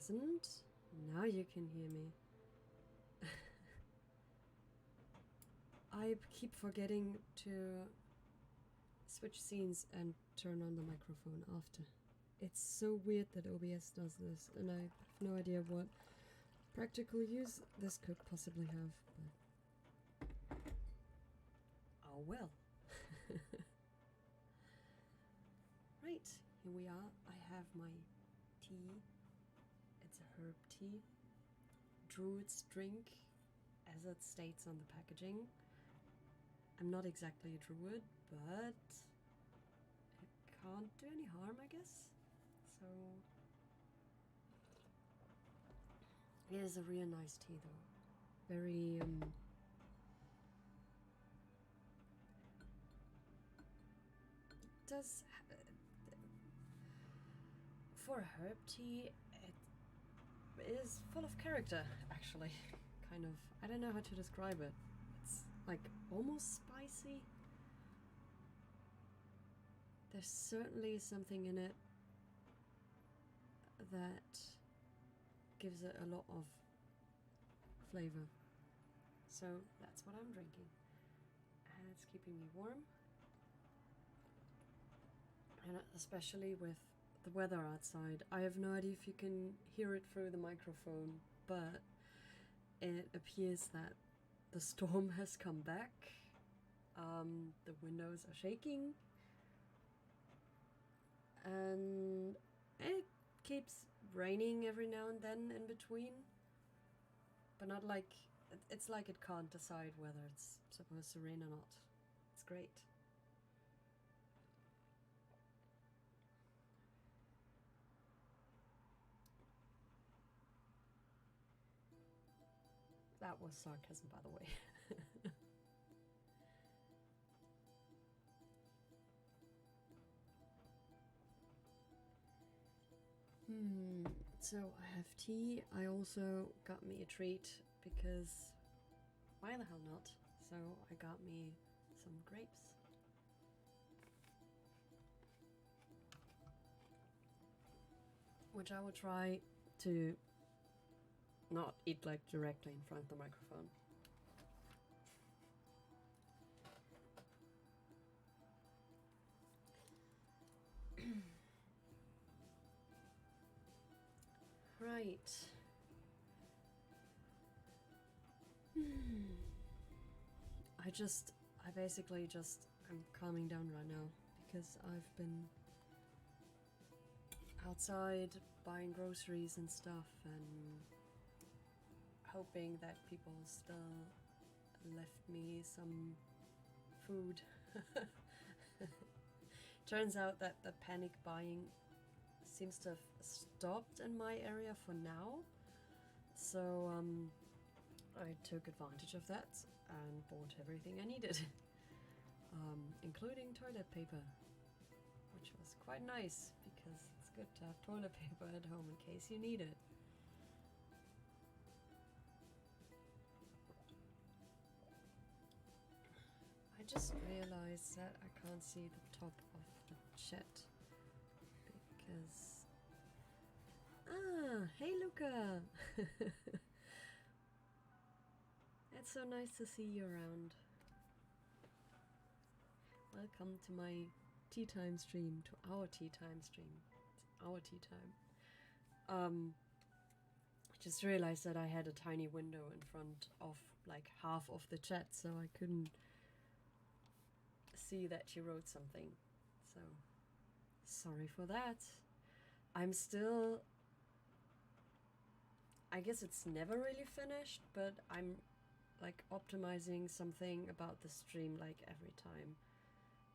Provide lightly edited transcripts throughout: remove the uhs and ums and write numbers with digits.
doesn't. Now you can hear me. I keep forgetting to switch scenes and turn on the microphone after. It's so weird that OBS does this, and I have no idea what practical use this could possibly have, but oh well. Right, here we are. I have my tea. It's a herb tea. Druid's drink, as it states on the packaging. I'm not exactly a druid, but it can't do any harm, I guess. So it is a real nice tea, though. Very does for a herb tea, it is full of character, actually. Kind of, I don't know how to describe it. It's like almost spicy. There's certainly something in it that gives it a lot of flavor. So that's what I'm drinking. And it's keeping me warm. And especially with the weather outside. I have no idea if you can hear it through the microphone, but it appears that the storm has come back. The windows are shaking. And it keeps raining every now and then in between. But not like... It's like it can't decide whether it's supposed to rain or not. It's great. That was sarcasm, by the way. So I have tea. I also got me a treat because why the hell not? So I got me some grapes. Which I will try to not eat like directly in front of the microphone. Right. I'm calming down right now because I've been outside buying groceries and stuff and hoping that people still left me some food. Turns out that the panic buying seems to have stopped in my area for now, so I took advantage of that and bought everything I needed, including toilet paper, which was quite nice because it's good to have toilet paper at home in case you need it. I just realized that I can't see the top of the chat because... Ah, hey Luca! It's so nice to see you around. Welcome to my tea time stream, to our tea time stream. It's our tea time. I just realized that I had a tiny window in front of like half of the chat, so I couldn't see that you wrote something. So, sorry for that. I'm still... I guess it's never really finished, but I'm like optimizing something about the stream like every time.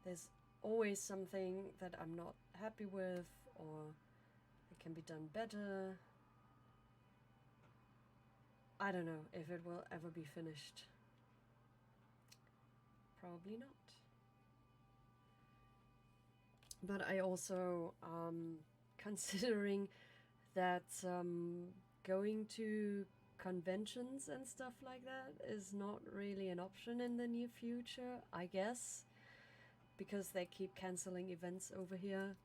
There's always something that I'm not happy with, or it can be done better. I don't know if it will ever be finished. Probably not. But I also, considering that going to conventions and stuff like that is not really an option in the near future, I guess, because they keep canceling events over here.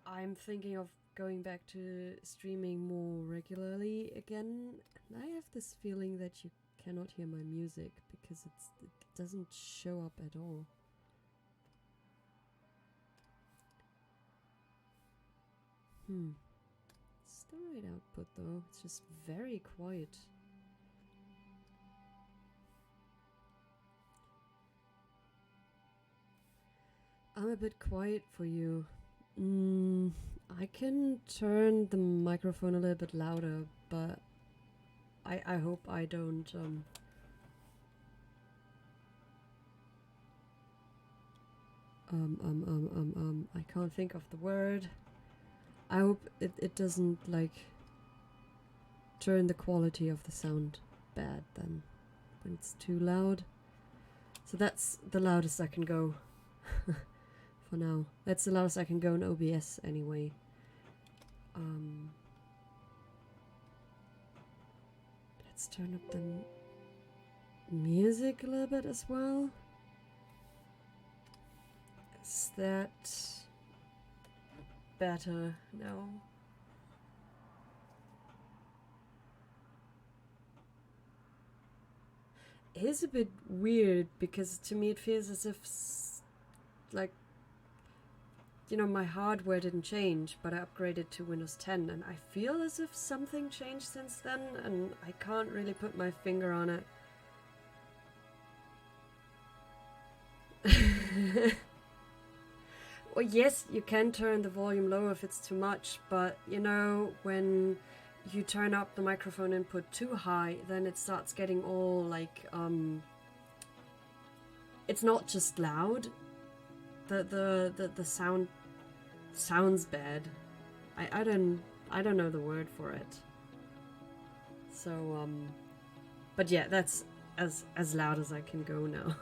I'm thinking of going back to streaming more regularly again. And I have this feeling that you cannot hear my music because it doesn't show up at all. It's the right output though. It's just very quiet. I'm a bit quiet for you. I can turn the microphone a little bit louder, but I hope I don't I can't think of the word. I hope it doesn't like turn the quality of the sound bad then when it's too loud. So that's the loudest I can go for now. That's the loudest I can go in OBS anyway. Let's turn up the music a little bit as well. Is that better? No. It is a bit weird because to me it feels as if like, you know, my hardware didn't change, but I upgraded to Windows 10 and I feel as if something changed since then and I can't really put my finger on it. Well, yes, you can turn the volume low if it's too much, but you know, when you turn up the microphone input too high, then it starts getting all like, it's not just loud. The sound sounds bad. I don't know the word for it. So but yeah, that's as loud as I can go now.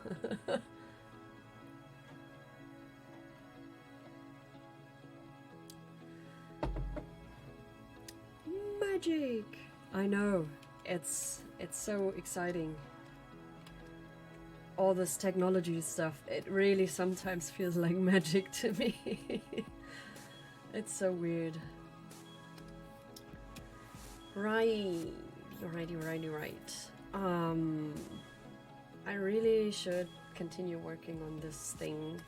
Magic! I know, it's so exciting. All this technology stuff, it really sometimes feels like magic to me. It's so weird. Right. I really should continue working on this thing.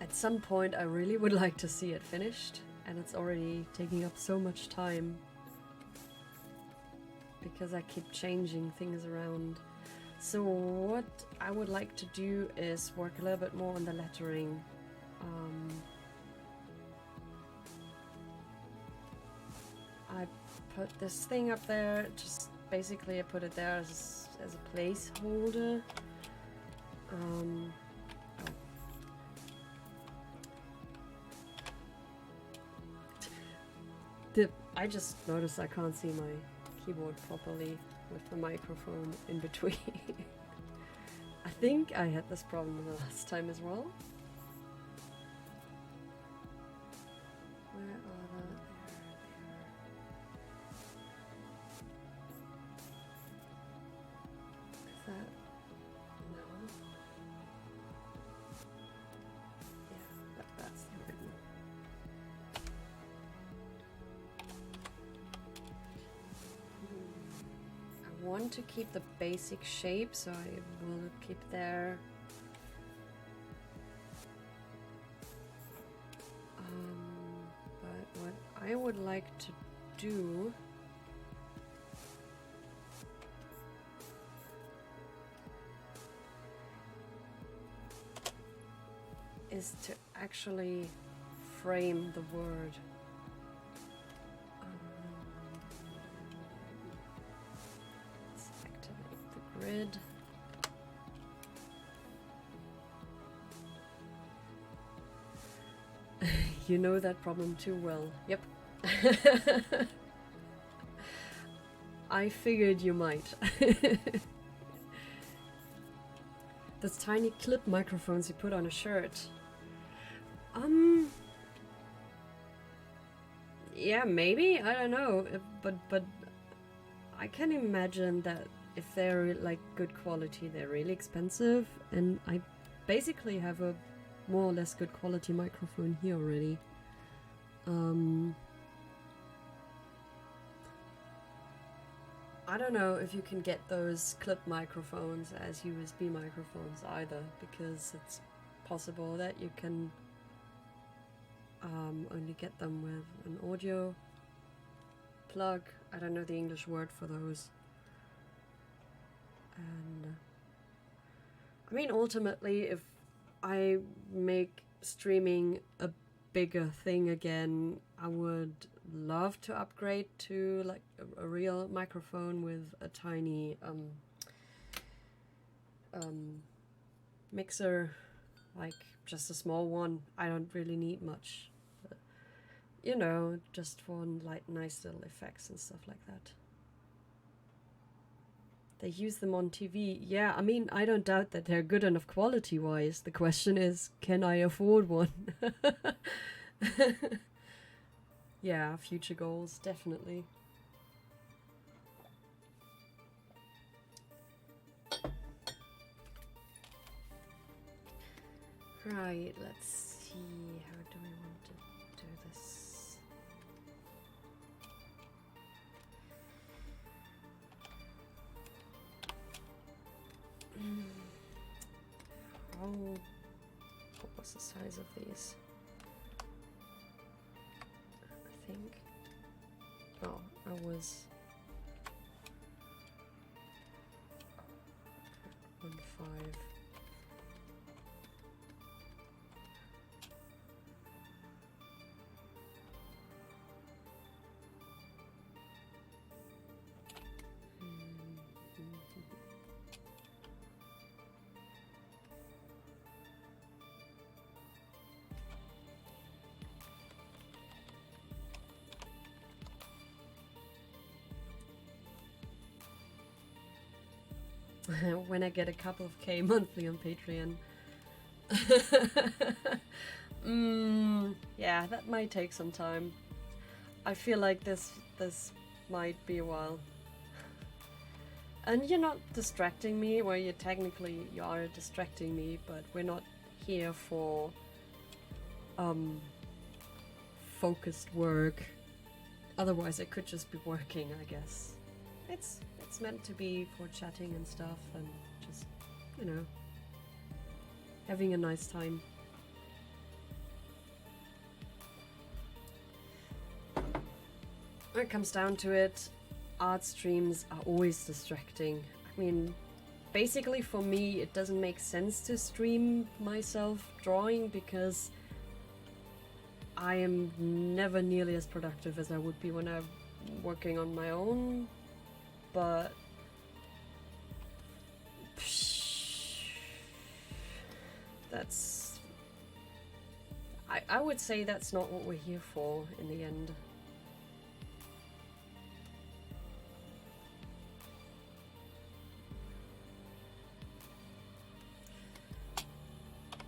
At some point I really would like to see it finished, and it's already taking up so much time because I keep changing things around. So what I would like to do is work a little bit more on the lettering. I put this thing up there, just basically I put it there as a placeholder. I just noticed I can't see my keyboard properly with the microphone in between. I think I had this problem the last time as well. Where are the... Is that... No. Yeah, that's the right one. I want to keep the basic shape, so I will keep there. But what I would like to do is to actually frame the word. Let's activate the grid. You know that problem too well. Yep. I figured you might. Those tiny clip microphones you put on a shirt. Yeah, maybe, I don't know, but I can imagine that if they're like good quality, they're really expensive, and I basically have a more or less good quality microphone here already. I don't know if you can get those clip microphones as USB microphones either, because it's possible that you can only get them with an audio plug. I don't know the English word for those. And I mean, ultimately, if I make streaming a bigger thing again, I would love to upgrade to like a real microphone with a tiny mixer, like just a small one. I don't really need much, but, you know, just for like nice little effects and stuff like that. They use them on TV. Yeah, I mean, I don't doubt that they're good enough quality-wise. The question is, can I afford one? Yeah, future goals, definitely. Right, let's see. How do we want to do this? What was the size of these? I think. Oh, I was 1.5. When I get a couple of K monthly on Patreon. Yeah, that might take some time. I feel like this might be a while. And you're not distracting me, well, you are distracting me, but we're not here for focused work. Otherwise I could just be working, I guess. It's meant to be for chatting and stuff and just, you know, having a nice time. When it comes down to it, art streams are always distracting. I mean, basically for me it doesn't make sense to stream myself drawing because I am never nearly as productive as I would be when I'm working on my own. But that's... I would say that's not what we're here for in the end.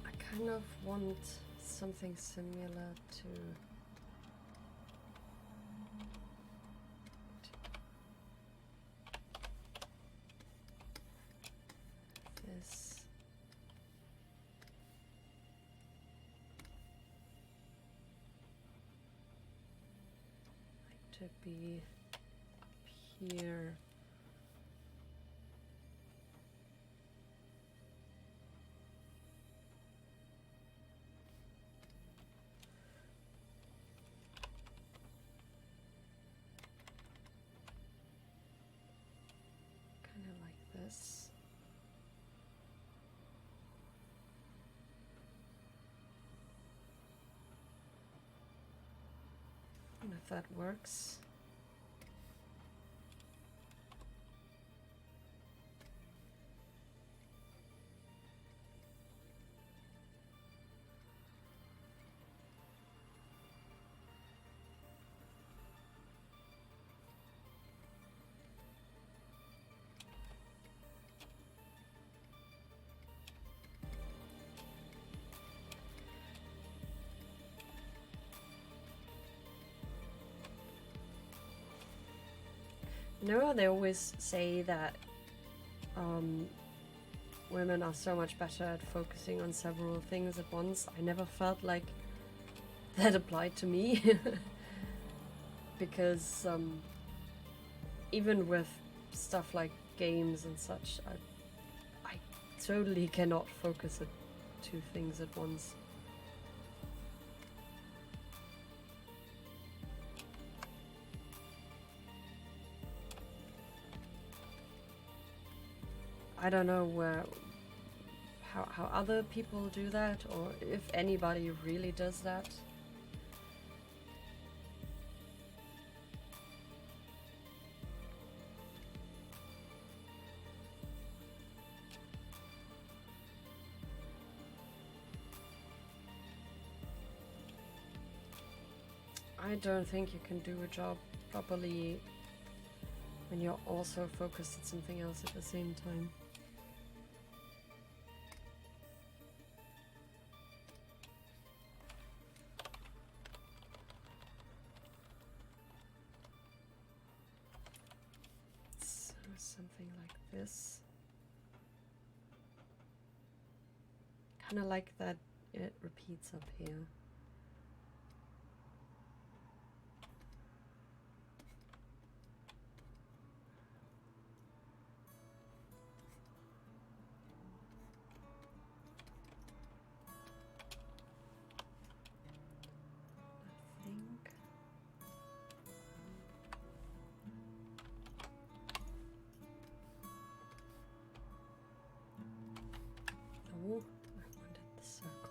I kind of want something similar to... this. Like to be up here. Kind of like this. And if that works. No, they always say that women are so much better at focusing on several things at once. I never felt like that applied to me. Because even with stuff like games and such, I totally cannot focus at two things at once. I don't know how other people do that, or if anybody really does that. I don't think you can do a job properly when you're also focused at something else at the same time. So something like this. Kind of like that it repeats up here. I wanted the circle.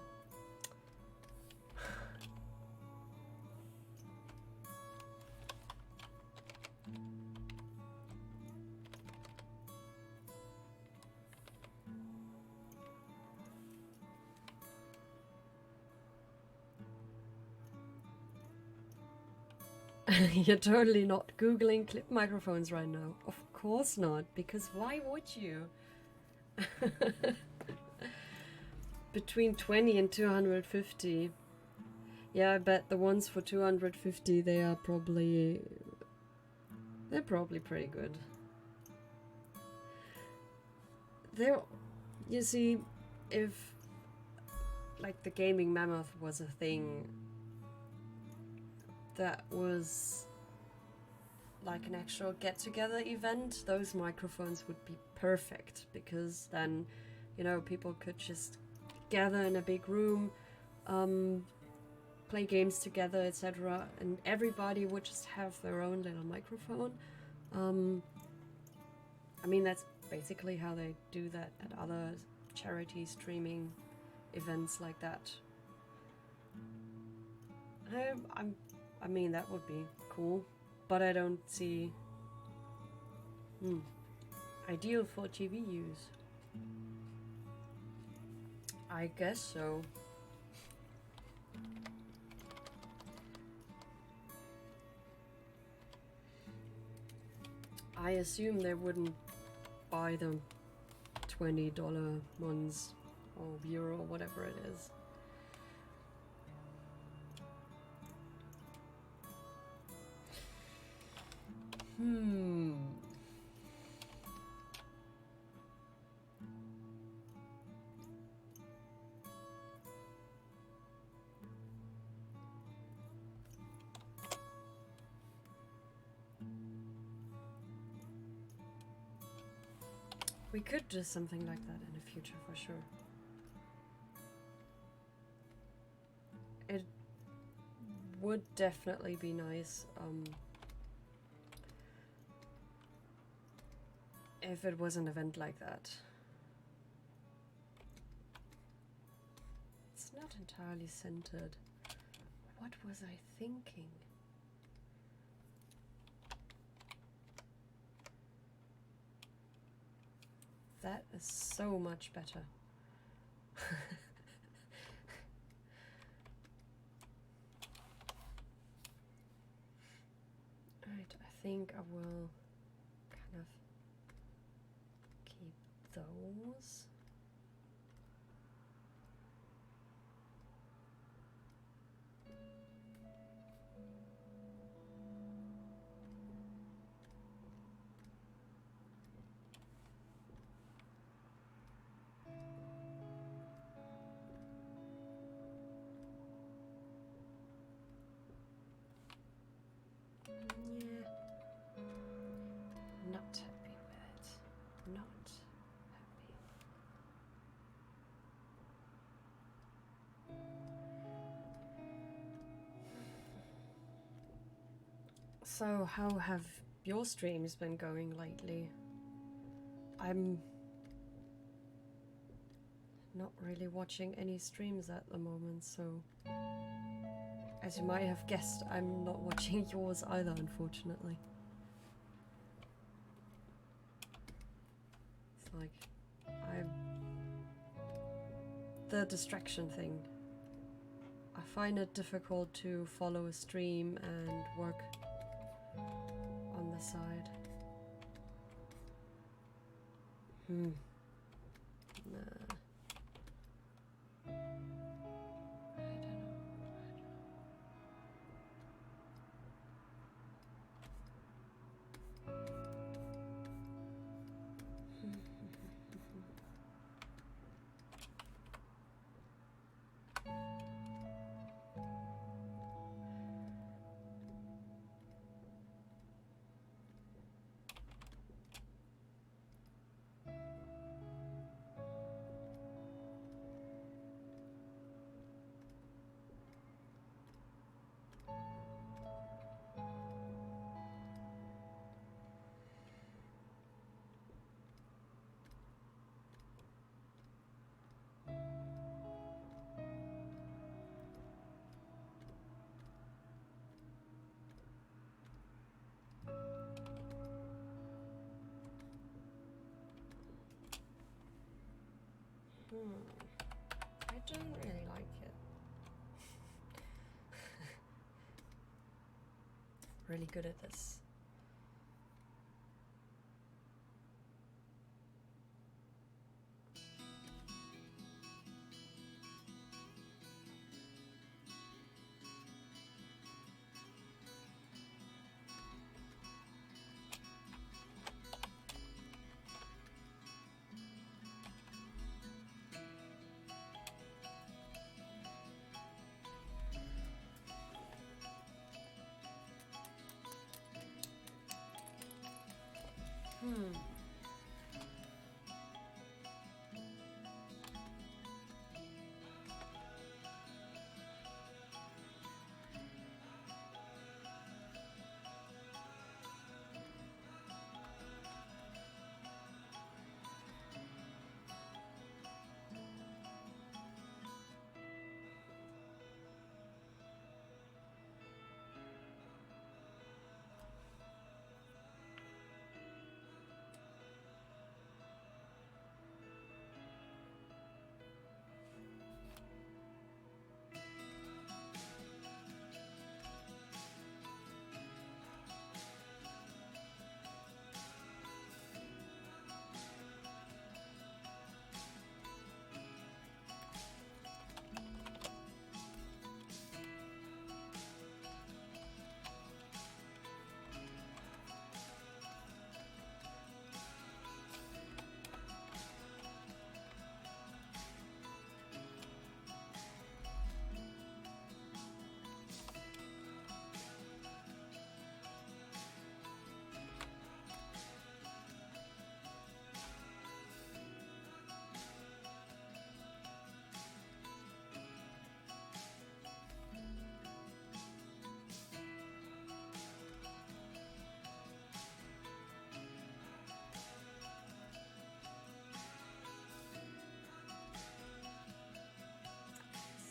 You're totally not Googling clip microphones right now. Of course not, because why would you? Between 20 and 250. Yeah, I bet the ones for 250, they're probably pretty good. You see, if like the gaming mammoth was a thing that was like an actual get-together event, those microphones would be perfect, because then, you know, people could just gather in a big room, play games together, etc., and everybody would just have their own little microphone. I mean, that's basically how they do that at other charity streaming events like that. I mean, that would be cool, but I don't see ideal for TV use. I guess so. I assume they wouldn't buy the $20 ones or euro or whatever it is. We could do something like that in the future for sure. It would definitely be nice if it was an event like that. It's not entirely centered. What was I thinking? That is so much better. Alright, I think I will kind of keep those. Yeah. Not happy with it. Not happy. So, how have your streams been going lately? I'm not really watching any streams at the moment, so as you might have guessed, I'm not watching yours either, unfortunately. It's like, the distraction thing. I find it difficult to follow a stream and work on the side. Nah. I don't know. I don't really like it. Really good at this.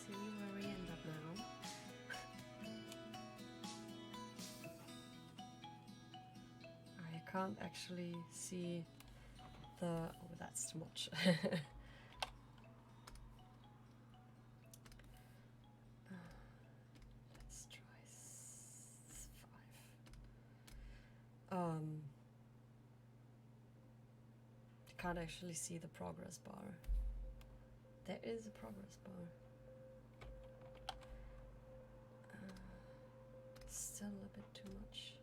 See where we end up now. I can't actually see the... Oh, that's too much. Let's try 5. Can't actually see the progress bar. There is a progress bar. Still a bit too much.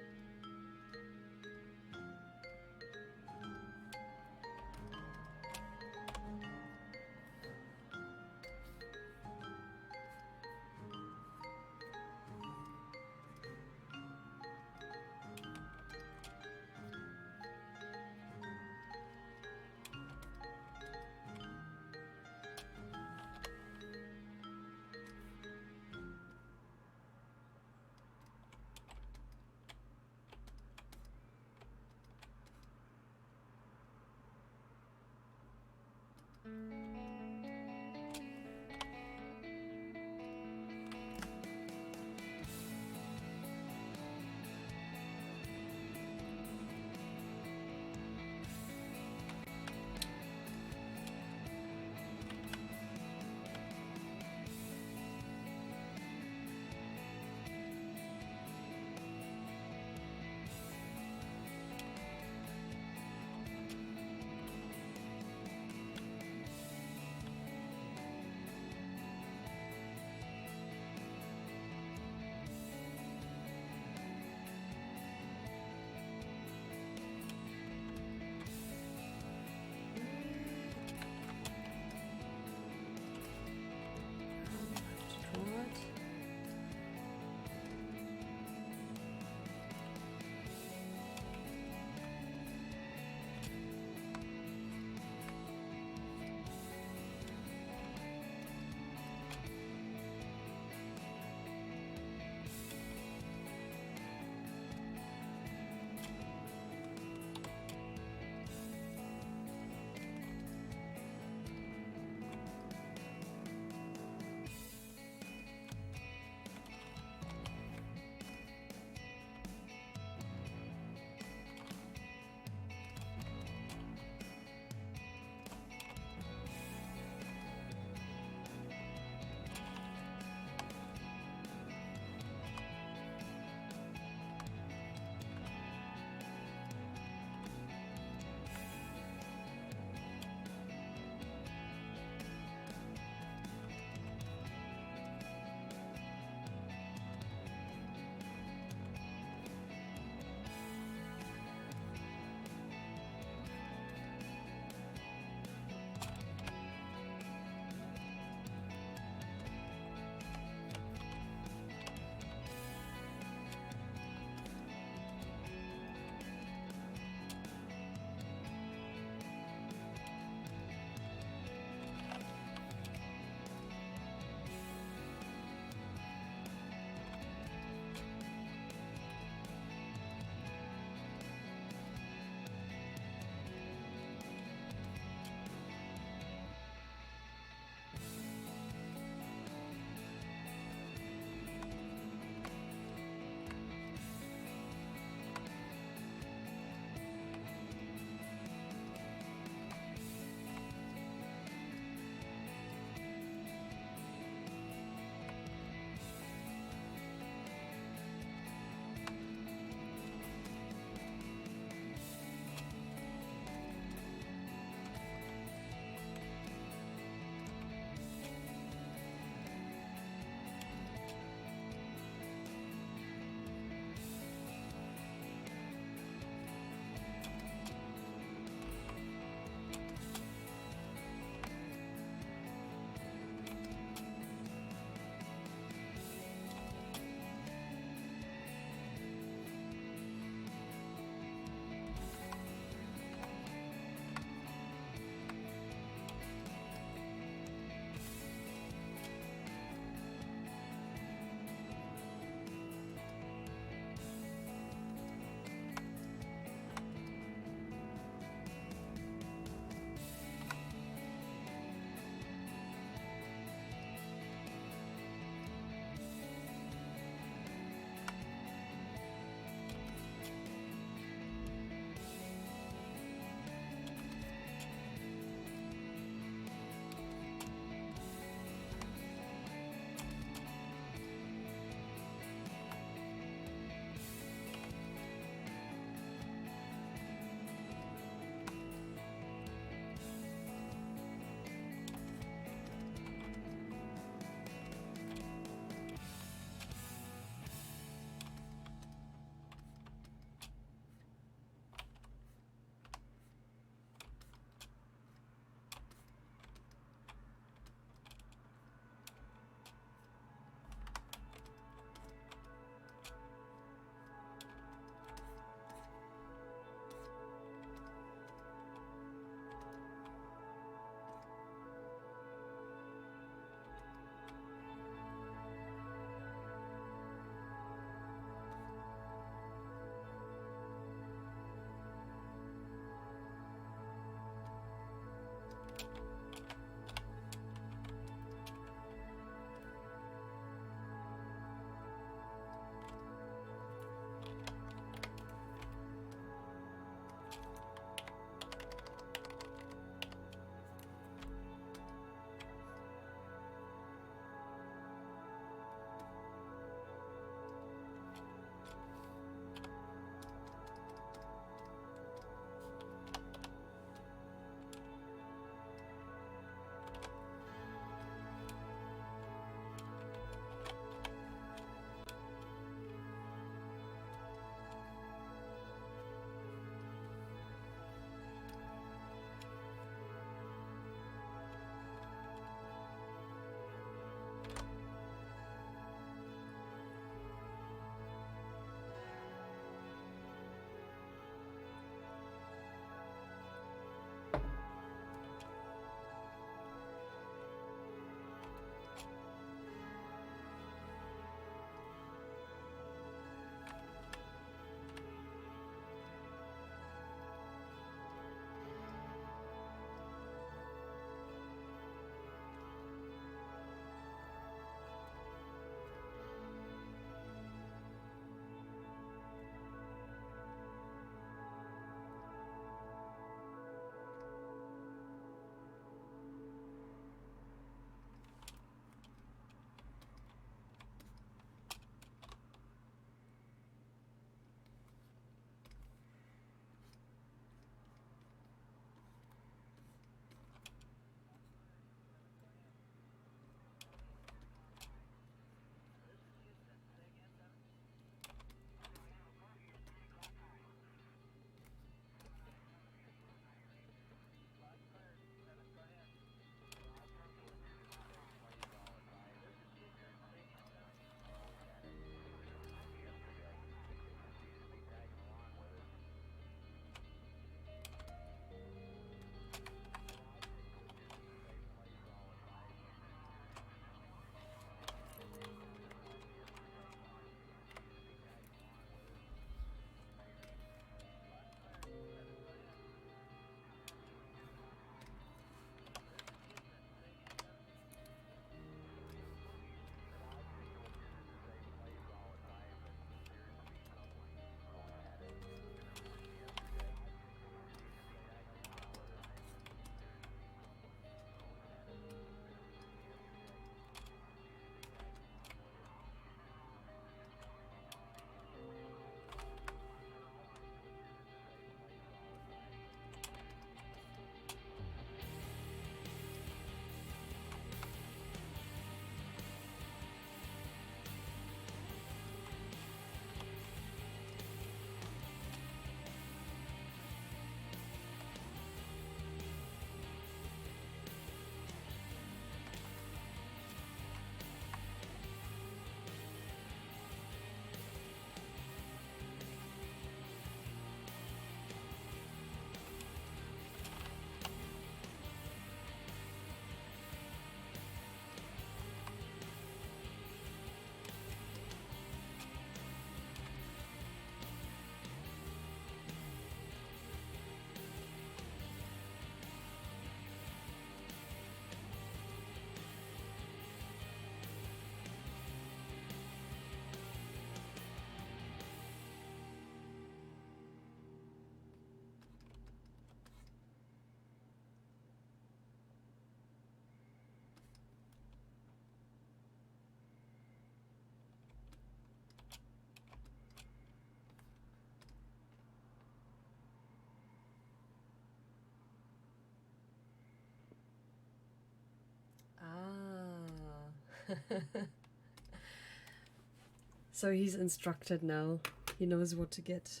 So he's instructed now. He knows what to get.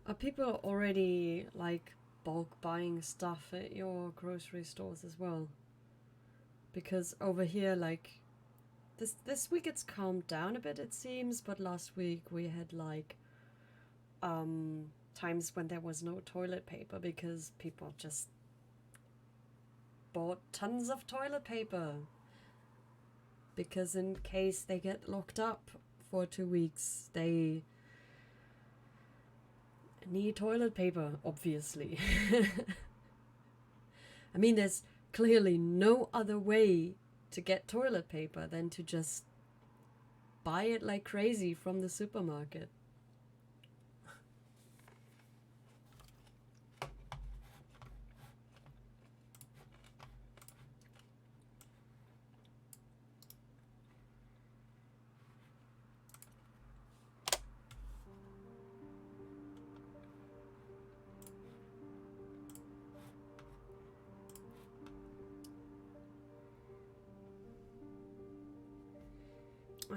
Are people already like bulk buying stuff at your grocery stores as well? Because over here, like this week it's calmed down a bit, it seems, but last week we had like times when there was no toilet paper because people just bought tons of toilet paper. Because in case they get locked up for 2 weeks, they need toilet paper, obviously. I mean, there's clearly no other way to get toilet paper than to just buy it like crazy from the supermarket.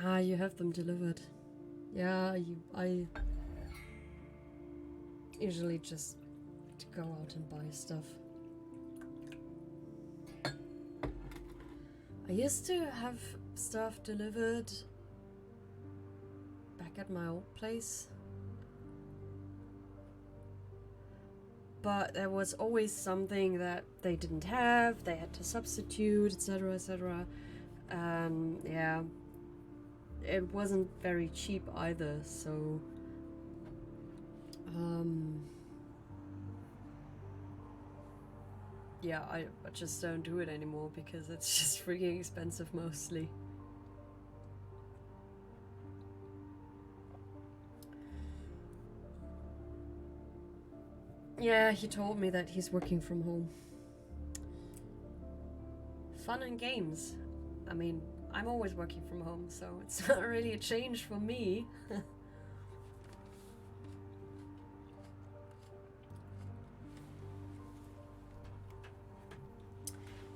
Ah, you have them delivered. Yeah, I usually just go out and buy stuff. I used to have stuff delivered back at my old place. But there was always something that they didn't have, they had to substitute, etc., etc. Yeah, it wasn't very cheap either, so yeah, I just don't do it anymore because it's just freaking expensive mostly. Yeah, he told me that he's working from home. Fun and games. I mean, I'm always working from home, so it's not really a change for me.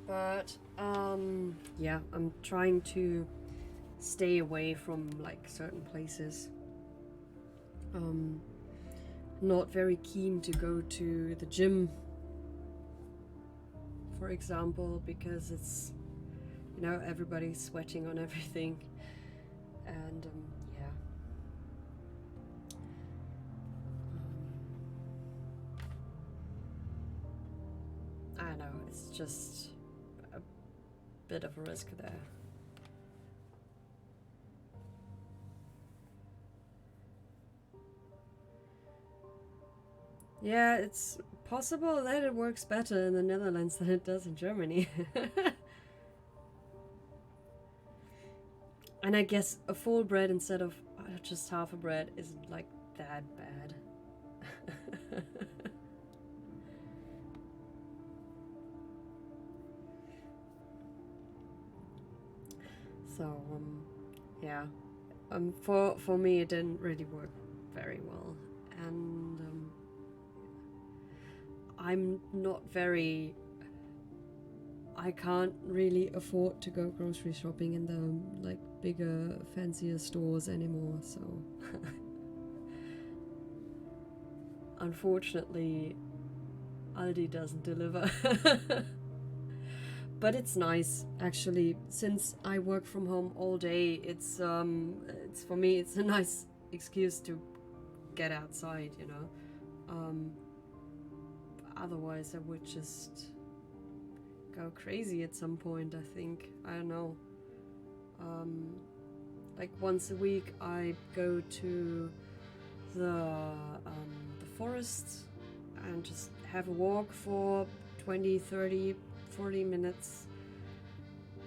But, yeah, I'm trying to stay away from, like, certain places. Not very keen to go to the gym, for example, because it's, you know, everybody's sweating on everything. And, yeah. I know, it's just a bit of a risk there. Yeah, it's possible that it works better in the Netherlands than it does in Germany. And I guess a full bread instead of just half a bread isn't like that bad. So, yeah. For me, it didn't really work very well. And I'm not very... I can't really afford to go grocery shopping in the, like, bigger, fancier stores anymore, so... Unfortunately, Aldi doesn't deliver. But it's nice, actually. Since I work from home all day, it's for me, it's a nice excuse to get outside, you know. Otherwise, I would just go crazy at some point, I think. I don't know. Like once a week, I go to the forest and just have a walk for 20, 30, 40 minutes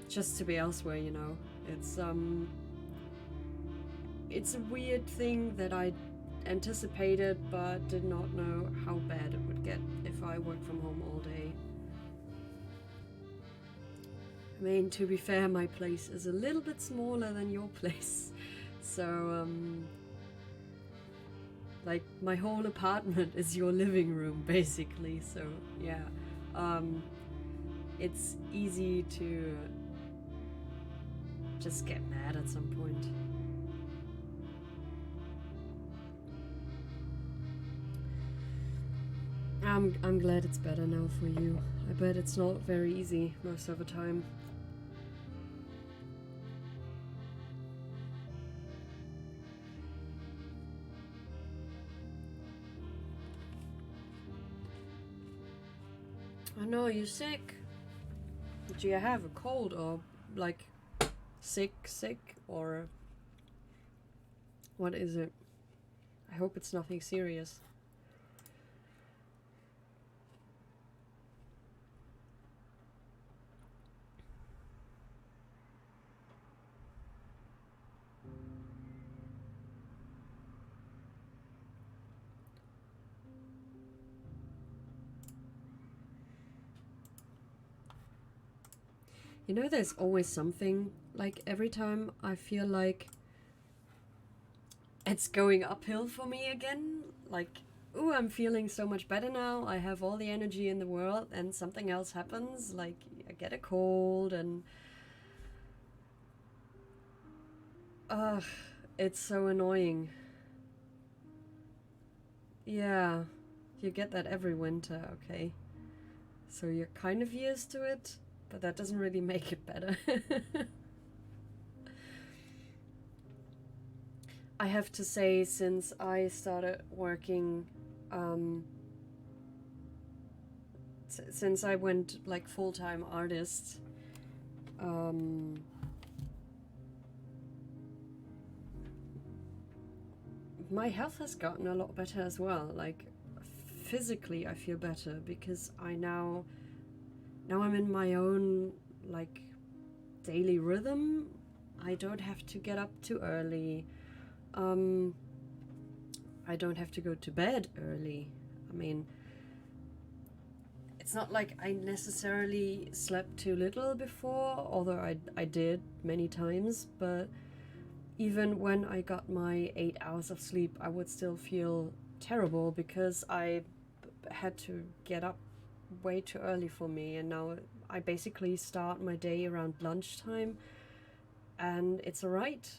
just to be elsewhere, you know. It's a weird thing that I anticipated but did not know how bad it would get if I worked from home all day. I mean, to be fair, my place is a little bit smaller than your place, so like my whole apartment is your living room basically, so yeah. It's easy to just get mad at some point. I'm glad it's better now for you. I bet it's not very easy most of the time. I know you're sick. Do you have a cold or like sick or what is it? I hope it's nothing serious. You know, there's always something, like every time I feel like it's going uphill for me again, like, ooh, I'm feeling so much better now, I have all the energy in the world, and something else happens, like I get a cold and it's so annoying. Yeah, you get that every winter, okay. So you're kind of used to it, but that doesn't really make it better. I have to say, since I started working, since I went like full-time artist, my health has gotten a lot better as well. Like physically I feel better because now I'm in my own like daily rhythm. I don't have to get up too early. I don't have to go to bed early. I mean, it's not like I necessarily slept too little before, although I did many times, but even when I got my 8 hours of sleep, I would still feel terrible because I had to get up way too early for me, and now I basically start my day around lunchtime, and it's alright.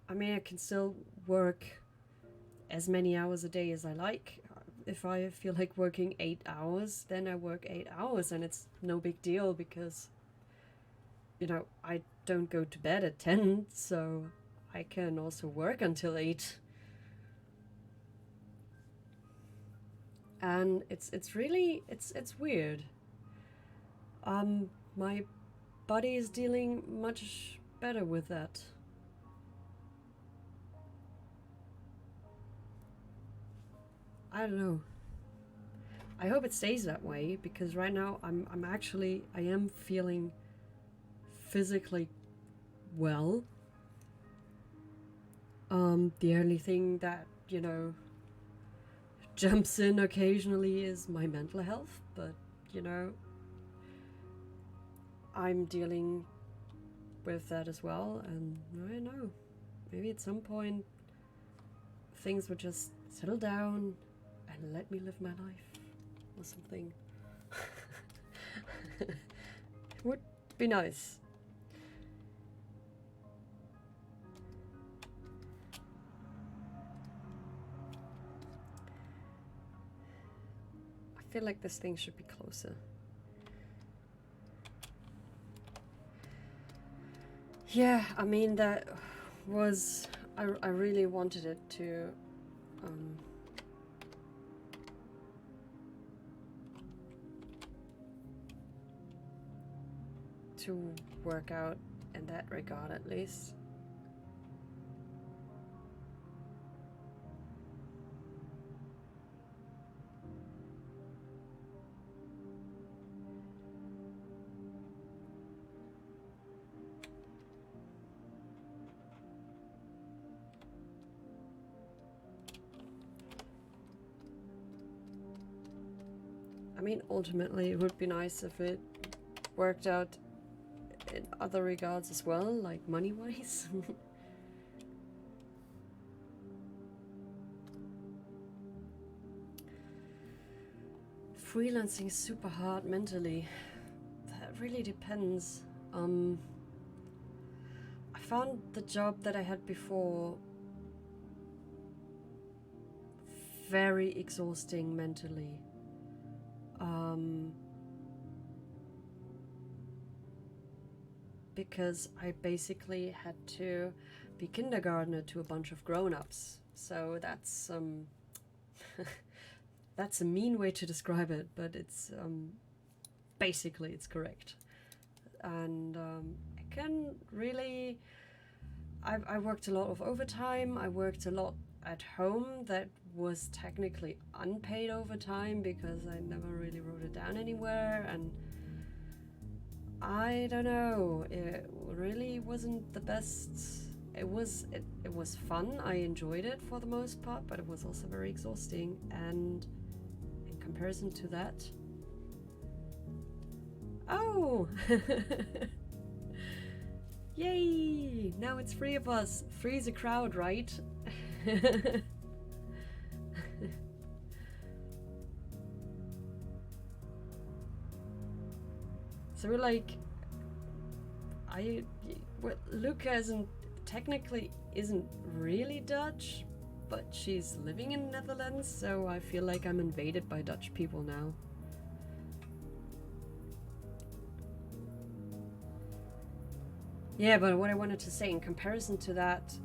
I mean, I can still work as many hours a day as I like. If I feel like working 8 hours, then I work 8 hours, and it's no big deal because, you know, I don't go to bed at 10, so I can also work until 8. And it's really it's weird. My body is dealing much better with that. I don't know. I hope it stays that way because right now I am feeling physically well. The only thing that, you know, jumps in occasionally is my mental health, but you know, I'm dealing with that as well, and I don't know, maybe at some point things would just settle down and let me live my life or something. It would be nice. I feel like this thing should be closer. Yeah, I mean, that was... I really wanted it to work out in that regard, at least. I mean, ultimately, it would be nice if it worked out in other regards as well, like money-wise. Freelancing is super hard mentally. That really depends. found the job that I had before very exhausting mentally. Because I basically had to be kindergartner to a bunch of grown-ups. So that's that's a mean way to describe it, but it's basically it's correct. And I can really, I worked a lot of overtime. I worked a lot at home that was technically unpaid overtime because I never really wrote it down anywhere, and I don't know, it really wasn't the best. It was fun. I enjoyed it for the most part, but it was also very exhausting. And in comparison to that, oh, yay! Now it's 3 of us. 3 is a crowd, right? So we're like, Luca technically isn't really Dutch, but she's living in Netherlands, so I feel like I'm invaded by Dutch people now. Yeah, but what I wanted to say in comparison to that,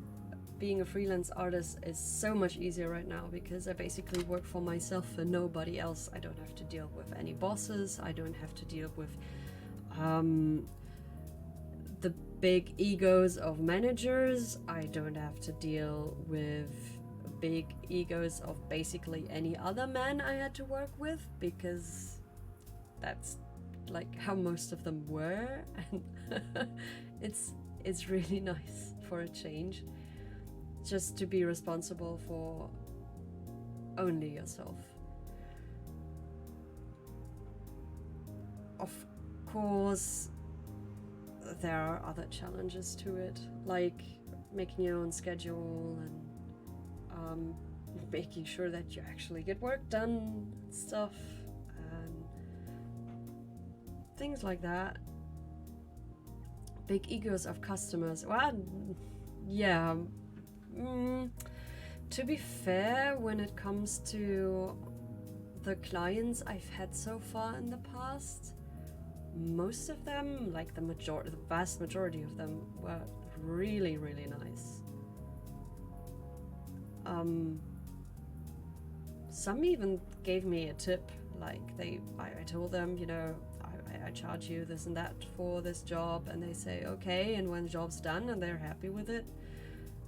being a freelance artist is so much easier right now because I basically work for myself and nobody else. I don't have to deal with any bosses. I don't have to deal with the big egos of managers. I don't have to deal with big egos of basically any other man I had to work with, because that's like how most of them were, and it's really nice for a change just to be responsible for only yourself. Of course, there are other challenges to it, like making your own schedule and making sure that you actually get work done and stuff, and things like that. Big egos of customers. Well, yeah. To be fair, when it comes to the clients I've had so far in the past, most of them, like the vast majority of them, were really, really nice. Some even gave me a tip, like I told them, you know, I charge you this and that for this job, and they say okay, and when the job's done and they're happy with it,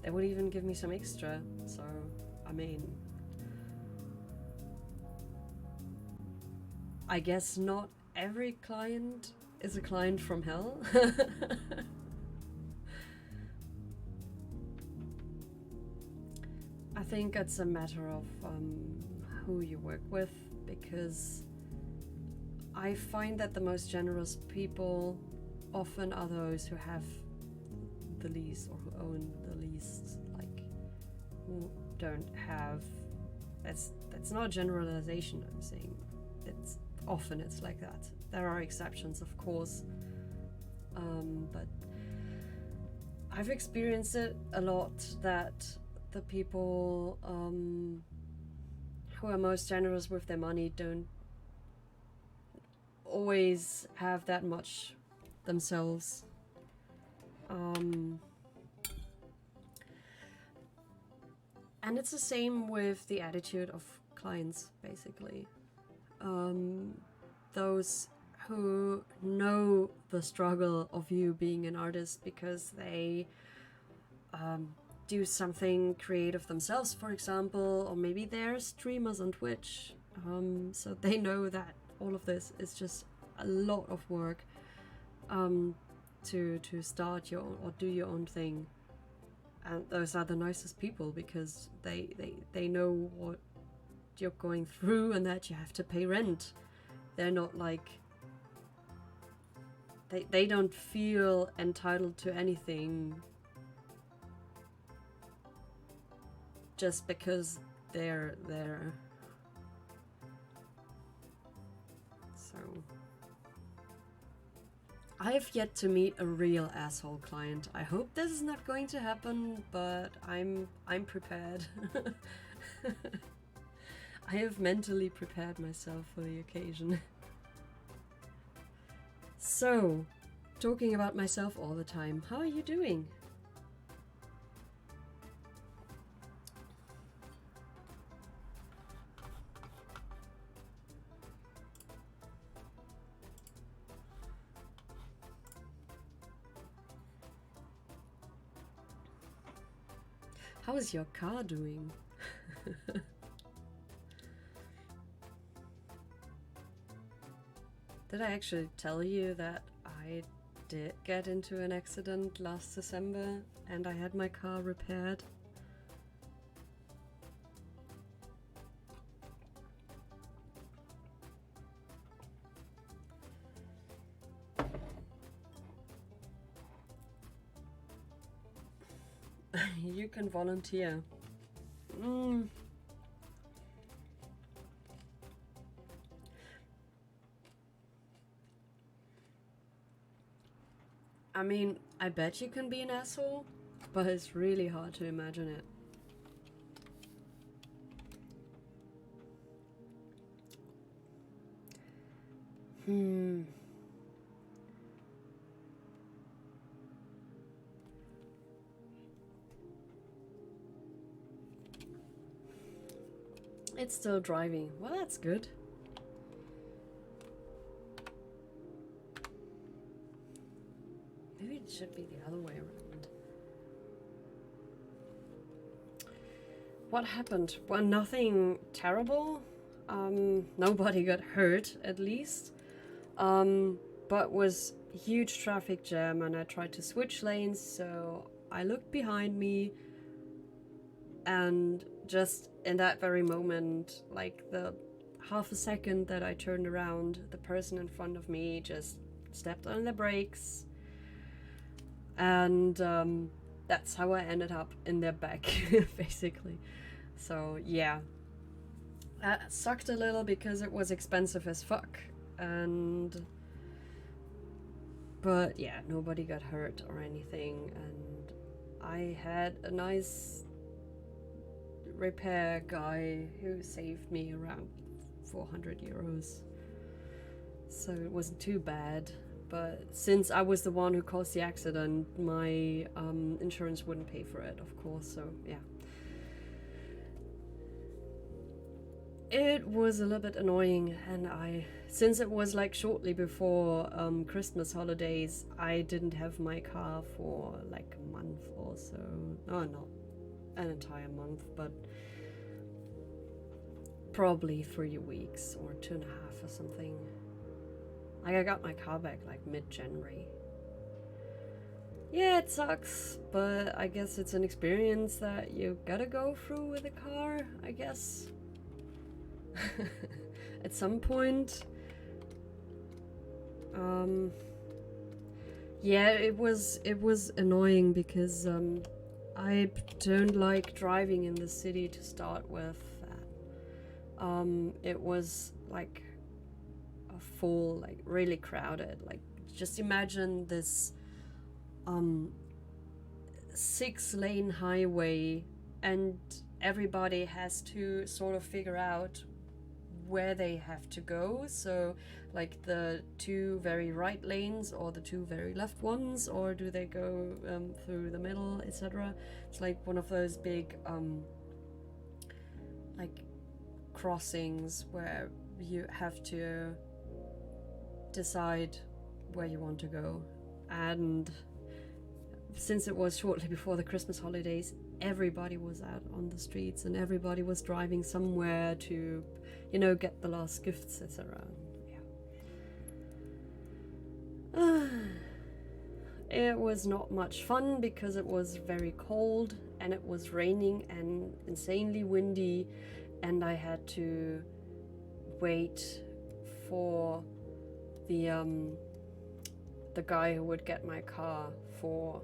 they would even give me some extra. So, I mean, I guess not every client is a client from hell. I think it's a matter of who you work with, because I find that the most generous people often are those who have the least, or who own the least, like who don't have. That's not a generalization, I'm saying. It's often it's like that. There are exceptions, of course, but I've experienced it a lot that the people who are most generous with their money don't always have that much themselves. And it's the same with the attitude of clients, basically. Those who know the struggle of you being an artist because they do something creative themselves, for example, or maybe they're streamers on Twitch, so they know that all of this is just a lot of work to start your own or do your own thing. And those are the nicest people, because they know what you're going through and that you have to pay rent. They're not like, they don't feel entitled to anything just because they're there. So I have yet to meet a real asshole client. I hope this is not going to happen, but I'm prepared. I have mentally prepared myself for the occasion. So, talking about myself all the time, how are you doing? How is your car doing? Did I actually tell you that I did get into an accident last December and I had my car repaired? You can volunteer. I mean, I bet you can be an asshole, but it's really hard to imagine it. It's still driving. Well, that's good. Maybe it should be the other way around. What happened? Well, nothing terrible. Nobody got hurt, at least. But was huge traffic jam, and I tried to switch lanes, so I looked behind me, and just in that very moment, like the half a second that I turned around, the person in front of me just stepped on the brakes, and that's how I ended up in their back, basically. So yeah, that sucked a little because it was expensive as fuck, but yeah, nobody got hurt or anything, and I had a nice repair guy who saved me around 400 euros. So it wasn't too bad, but since I was the one who caused the accident, my insurance wouldn't pay for it, of course, so yeah. It was a little bit annoying, and since it was like shortly before Christmas holidays, I didn't have my car for like a month or so. Oh, not an entire month, but probably 3 weeks or 2.5 or something. Like, I got my car back like mid-January. Yeah, it sucks, but I guess it's an experience that you gotta go through with a car, I guess. At some point. Yeah, it was annoying because I don't like driving in the city to start with. It was like a full, like really crowded. Like, just imagine this 6-lane highway, and everybody has to sort of figure out where they have to go. So like the 2 very right lanes or the 2 very left ones, or do they go through the middle, etc. It's like one of those big like crossings where you have to decide where you want to go. And since it was shortly before the Christmas holidays, everybody was out on the streets and everybody was driving somewhere to, you know, get the last gifts, etc. Yeah. It was not much fun because it was very cold and it was raining and insanely windy, and I had to wait for the guy who would get my car for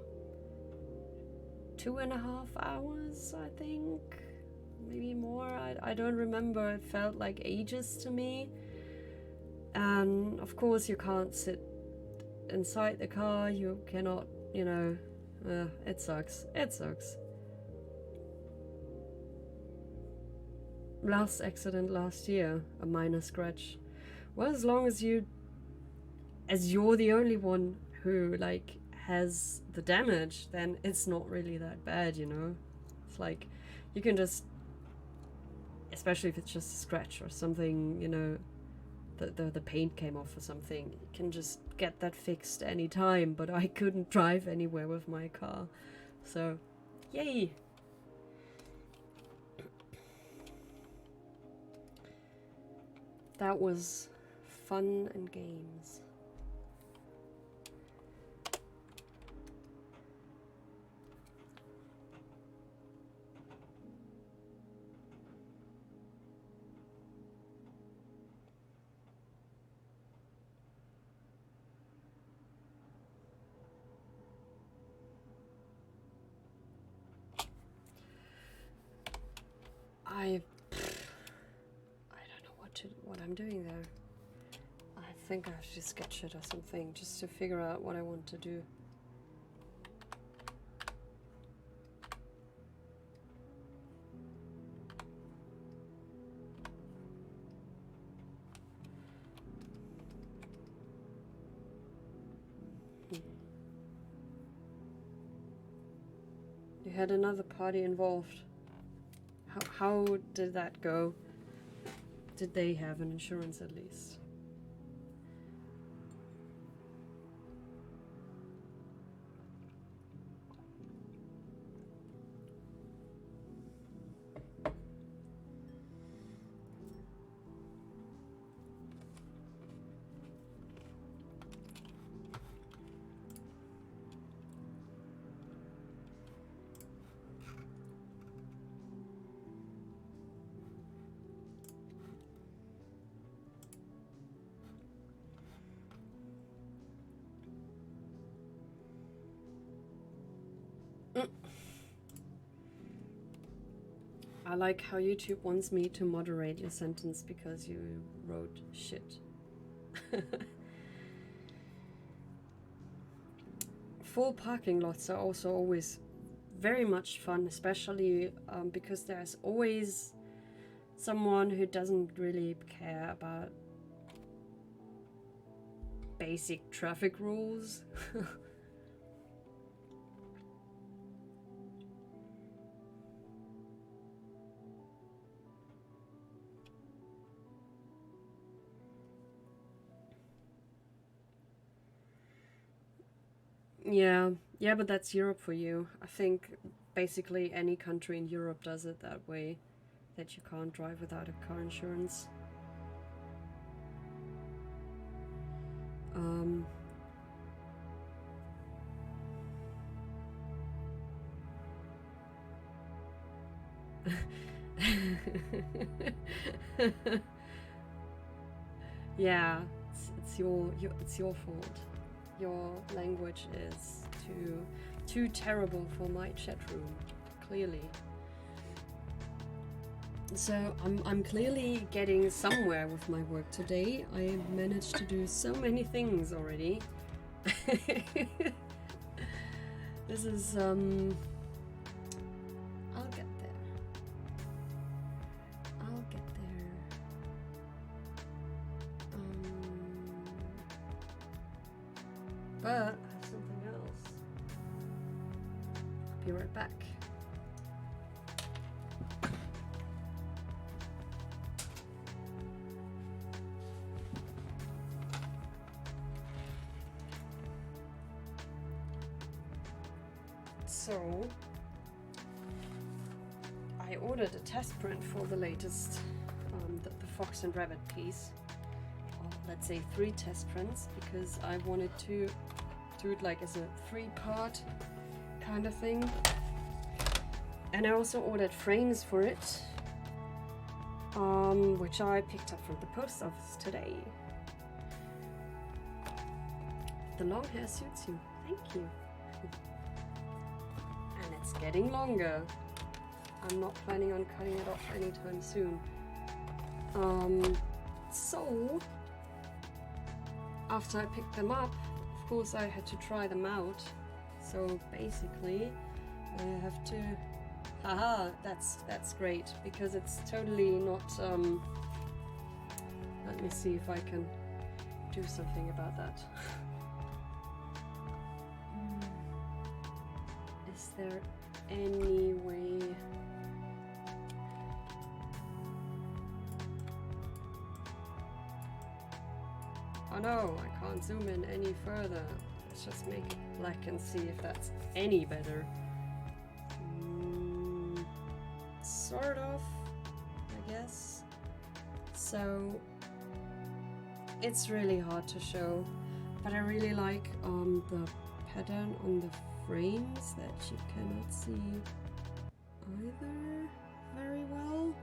2.5 hours, I think, maybe more. I don't remember. It felt like ages to me. And of course you can't sit inside the car, you cannot, you know, it sucks. It sucks. Last accident last year, a minor scratch. Well, as long as you're the only one who like has the damage, then it's not really that bad, you know. It's like you can just, especially if it's just a scratch or something, you know, the paint came off or something, you can just get that fixed anytime. But I couldn't drive anywhere with my car, so yay. That was fun and games. I don't know what I'm doing there. I think I have to sketch it or something just to figure out what I want to do. You had another party involved. How did that go? Did they have an insurance at least? I like how YouTube wants me to moderate your sentence because you wrote shit. Full parking lots are also always very much fun, especially because there's always someone who doesn't really care about basic traffic rules. Yeah, but that's Europe for you. I think basically any country in Europe does it that way, that you can't drive without a car insurance. Yeah, it's your fault. Your language is too terrible for my chat room, clearly. So I'm clearly getting somewhere with my work today. I managed to do so many things already. This is I'll get there. I'll get there. But I have something else. I'll be right back. So, I ordered a test print for the latest, the Fox and Rabbit piece. Or let's say 3 test prints, because I wanted to do it like as a 3-part kind of thing. And I also ordered frames for it, which I picked up from the post office today. The long hair suits you. Thank you. And it's getting longer. I'm not planning on cutting it off anytime soon. So after I picked them up of course I had to try them out. So basically I have to, haha, that's great, because it's totally not, let me see if I can do something about that. Is there any way? Oh no, I can't zoom in any further. Let's just make it black and see if that's any better. Sort of, I guess. So it's really hard to show, but I really like the pattern on the frames that you cannot see either very well.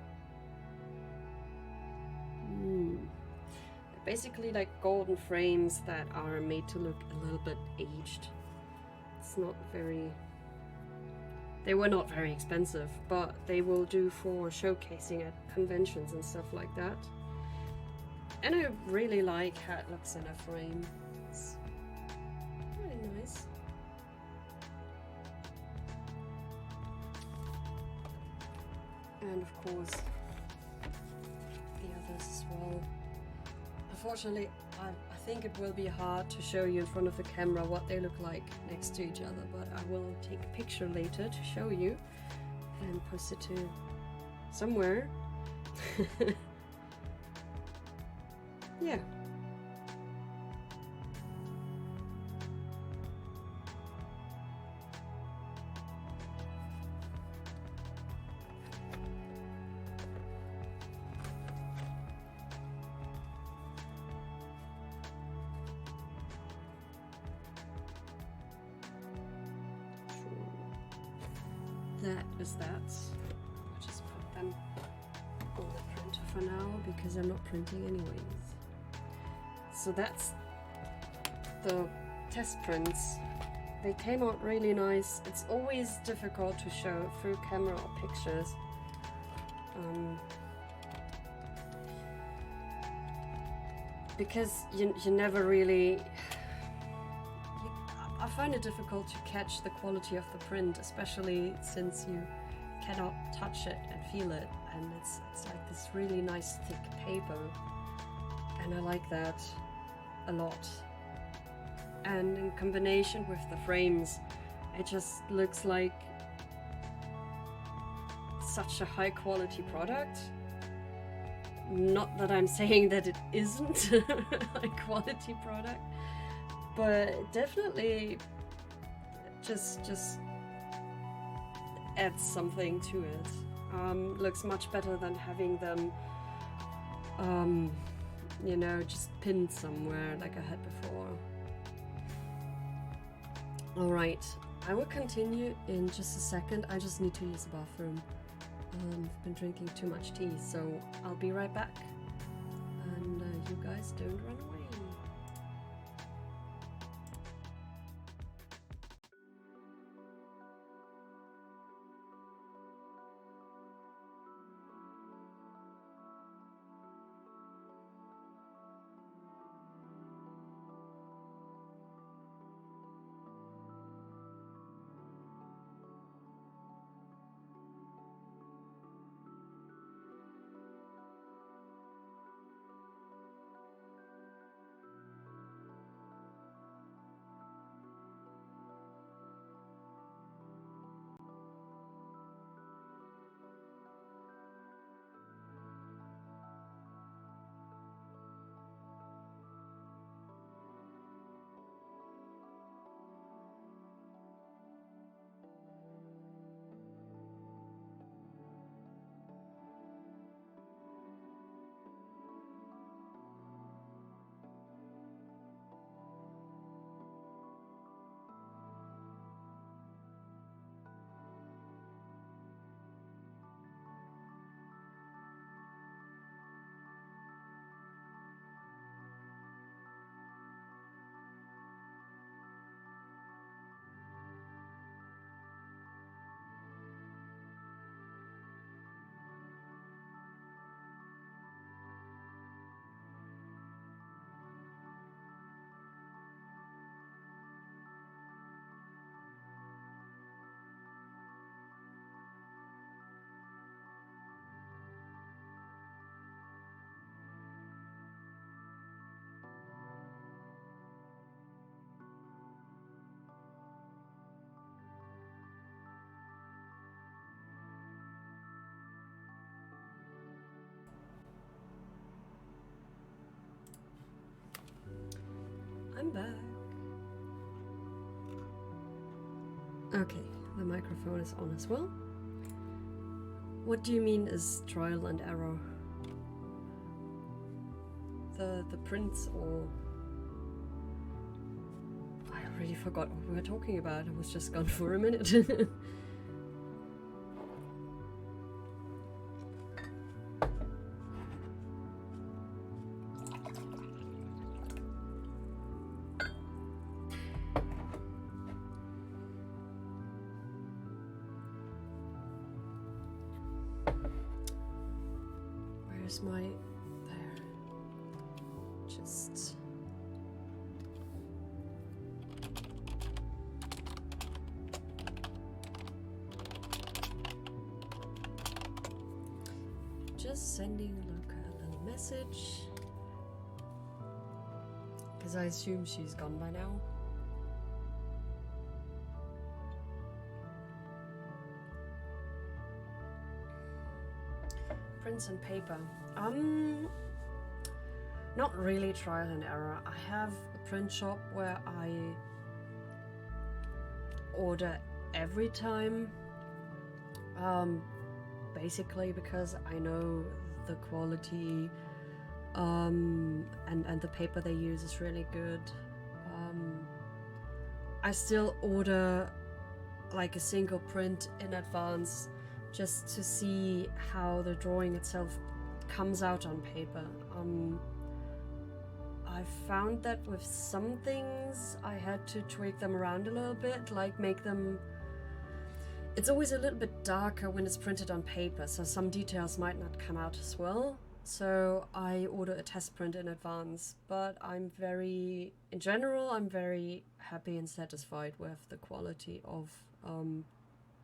Basically like golden frames that are made to look a little bit aged. It's not very... They were not very expensive, but they will do for showcasing at conventions and stuff like that. And I really like how it looks in a frame. It's really nice. And of course, the others as well. Unfortunately, I think it will be hard to show you in front of the camera what they look like next to each other, but I will take a picture later to show you and post it to somewhere. Yeah. That is that. I'll just put them on the printer for now because I'm not printing anyways. So that's the test prints. They came out really nice. It's always difficult to show through camera or pictures. Because you never really... I find it difficult to catch the quality of the print, especially since you cannot touch it and feel it, and it's like this really nice thick paper, and I like that a lot. And in combination with the frames, it just looks like such a high quality product. Not that I'm saying that it isn't a high quality product, but definitely just adds something to it. Looks much better than having them you know, just pinned somewhere like I had before. Alright, I will continue in just a second. I just need to use the bathroom. I've been drinking too much tea, so I'll be right back. And you guys don't run away. I'm back. Okay, the microphone is on as well. What do you mean is trial and error? The prints, or... I already forgot what we were talking about. I was just gone for a minute. Where's my... there. Just... Just sending Luca a little message. Because I assume she's gone by now. Prints and paper. Not really trial and error. I have a print shop where I order every time. Basically because I know the quality and the paper they use is really good. I still order like a single print in advance just to see how the drawing itself comes out on paper. I found that with some things I had to tweak them around a little bit, like make them... It's always a little bit darker when it's printed on paper, so some details might not come out as well. So I order a test print in advance, but in general, I'm very happy and satisfied with the quality of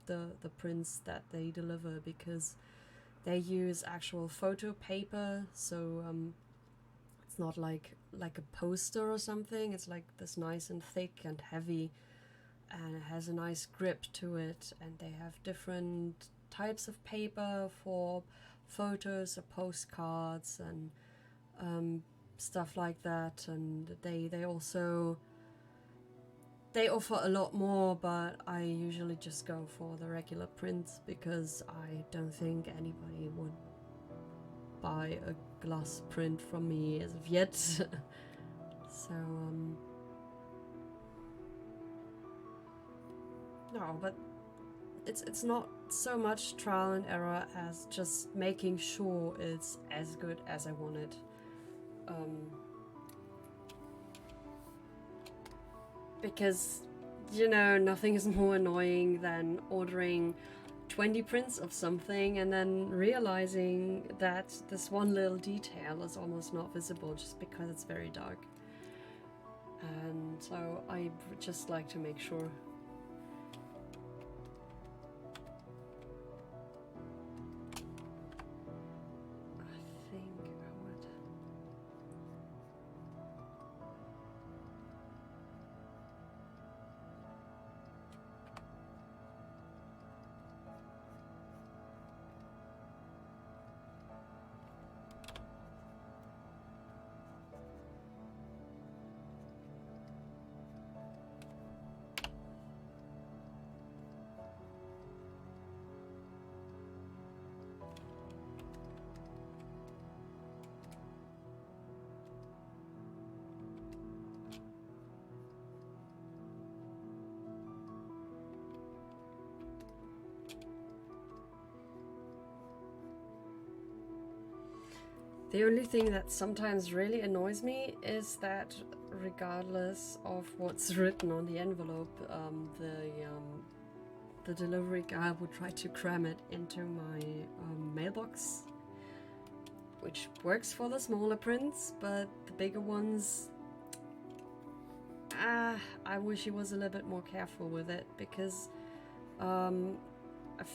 the prints that they deliver, because they use actual photo paper, so it's not like a poster or something. It's like this nice and thick and heavy, and it has a nice grip to it, and they have different types of paper for photos or postcards and stuff like that. And they also offer a lot more, but I usually just go for the regular prints because I don't think anybody would buy a glass print from me as of yet. So no, but it's not so much trial and error as just making sure it's as good as I want it. Because, you know, nothing is more annoying than ordering 20 prints of something and then realizing that this one little detail is almost not visible just because it's very dark. And so I just like to make sure. The only thing that sometimes really annoys me is that regardless of what's written on the envelope, the delivery guy would try to cram it into my mailbox, which works for the smaller prints, but the bigger ones, I wish he was a little bit more careful with it, because a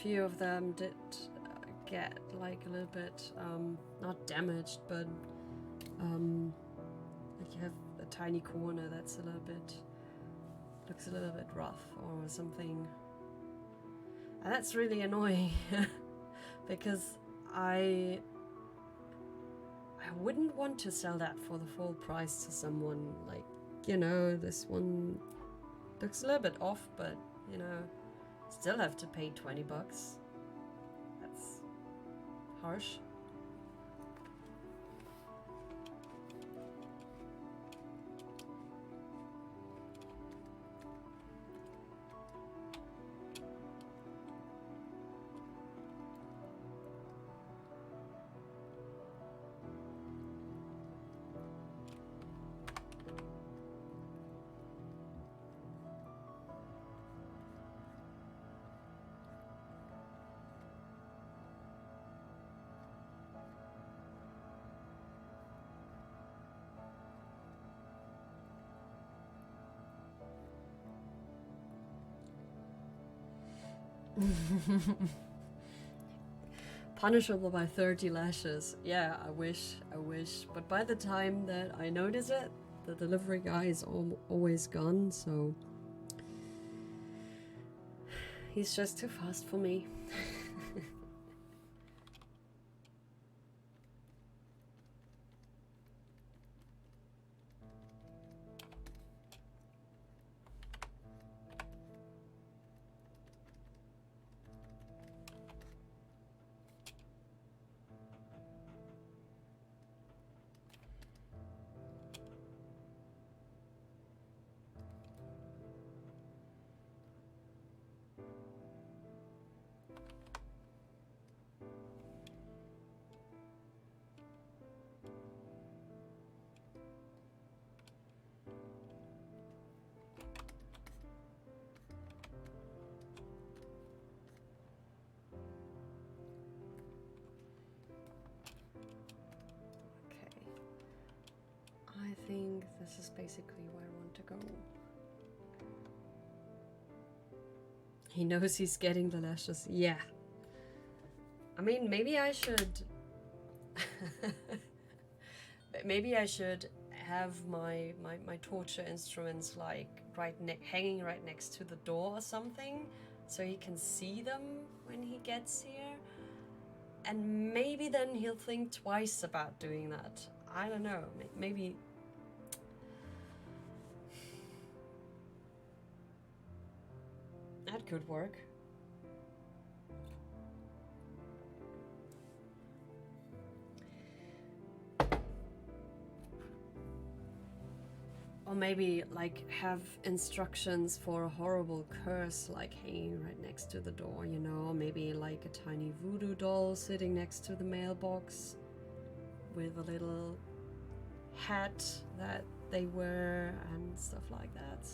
few of them did get like a little bit not damaged, but like you have a tiny corner that's looks a little bit rough or something, and that's really annoying. Because I wouldn't want to sell that for the full price to someone. Like, you know, this one looks a little bit off, but, you know, still have to pay 20 bucks. That's harsh. Punishable by 30 lashes. Yeah, I wish. But by the time that I notice it, the delivery guy is always gone, so he's just too fast for me. I think this is basically where I want to go. He knows he's getting the lashes. Yeah. I mean, maybe I should... maybe I should have my torture instruments like hanging right next to the door or something, so he can see them when he gets here. And maybe then he'll think twice about doing that. I don't know, maybe... That could work. Or maybe like have instructions for a horrible curse like hanging right next to the door, you know, maybe like a tiny voodoo doll sitting next to the mailbox with a little hat that they wear and stuff like that.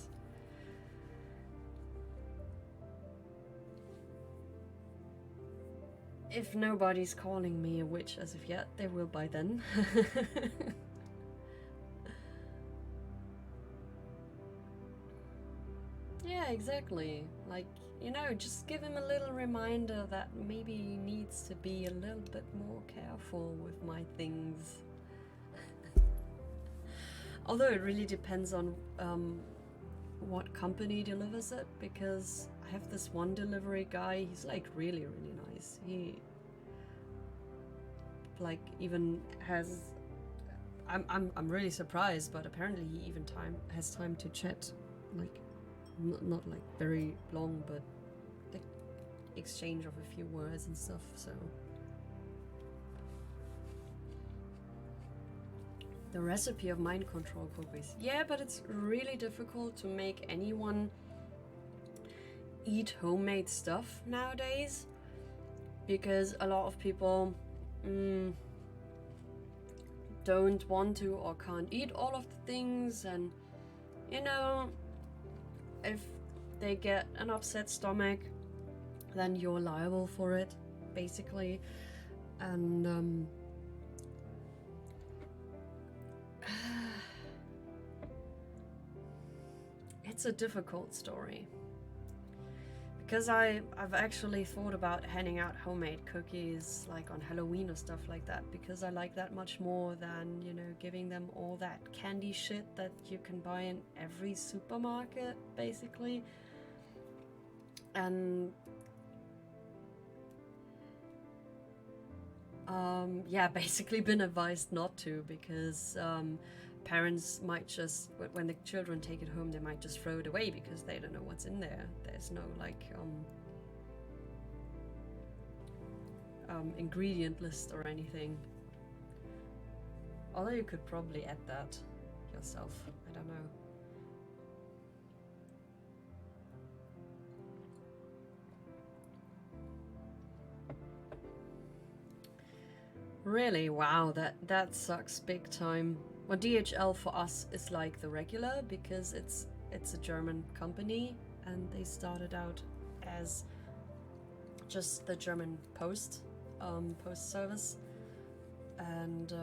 If nobody's calling me a witch as of yet, they will by then. Yeah, exactly. Like, you know, just give him a little reminder that maybe he needs to be a little bit more careful with my things. Although it really depends on what company delivers it, because I have this one delivery guy, he's like really nice. He like even has I'm really surprised, but apparently he even has time to chat, like not like very long, but like exchange of a few words and stuff. So the recipe of mind control cookies. Yeah, but it's really difficult to make anyone eat homemade stuff nowadays, because a lot of people don't want to or can't eat all of the things, and you know, if they get an upset stomach, then you're liable for it, basically. And it's a difficult story, because I've actually thought about handing out homemade cookies like on Halloween or stuff like that, because I like that much more than, you know, giving them all that candy shit that you can buy in every supermarket, basically. And yeah, basically been advised not to, because parents might just, when the children take it home, they might just throw it away because they don't know what's in there. There's no like ingredient list or anything. Although you could probably add that yourself. I don't know. Really? Wow, that sucks big time. Well, DHL for us is like the regular because it's a German company and they started out as just the German post service, and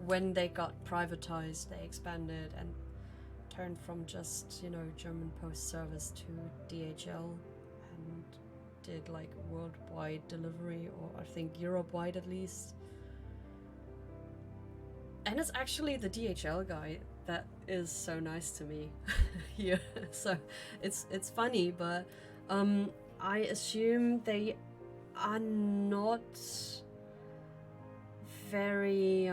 when they got privatized, they expanded and turned from just, you know, German post service to DHL and did like worldwide delivery, or I think Europe-wide at least. And it's actually the DHL guy that is so nice to me here. So it's funny, but I assume they are not very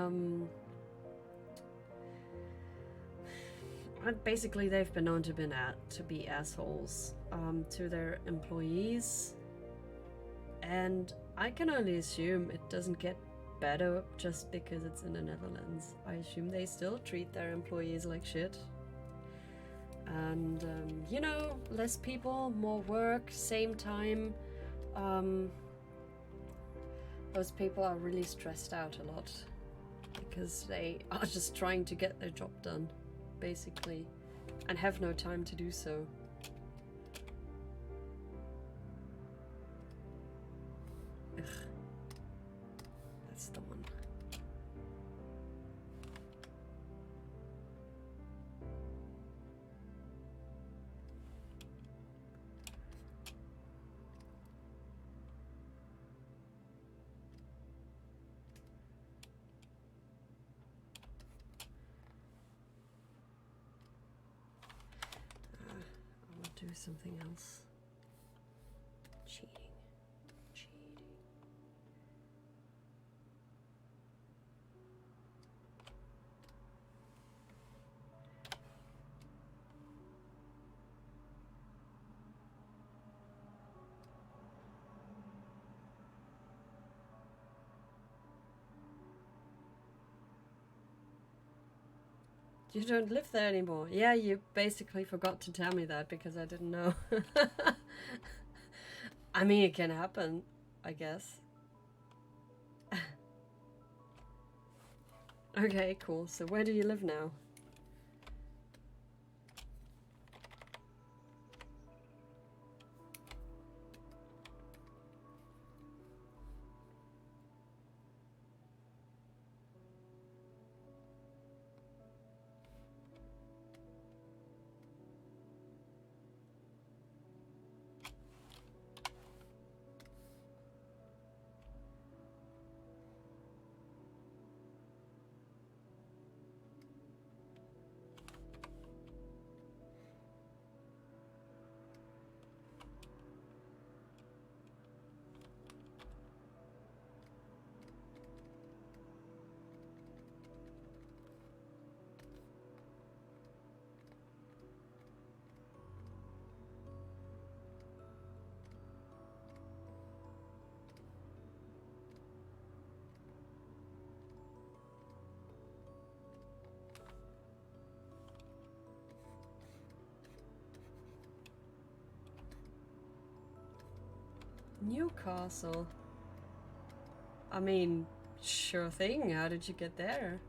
basically they've been known to be assholes to their employees, and I can only assume it doesn't get better just because it's in the Netherlands. I assume they still treat their employees like shit. And you know, less people, more work, same time. Those people are really stressed out a lot because they are just trying to get their job done, basically, and have no time to do so. Ugh. That's the one. Do something else. Cheating. You don't live there anymore. Yeah, you basically forgot to tell me that because I didn't know. I mean, it can happen, I guess. Okay, cool. So where do you live now? Newcastle. I mean, sure thing. How did you get there?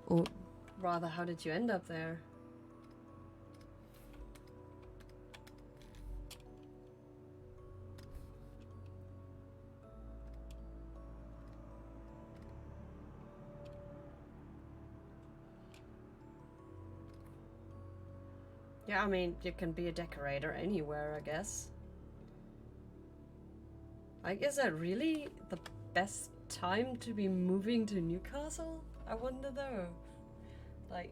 Or rather, how did you end up there? Yeah, I mean, you can be a decorator anywhere, I guess. Like, is that really the best time to be moving to Newcastle? I wonder though. Like,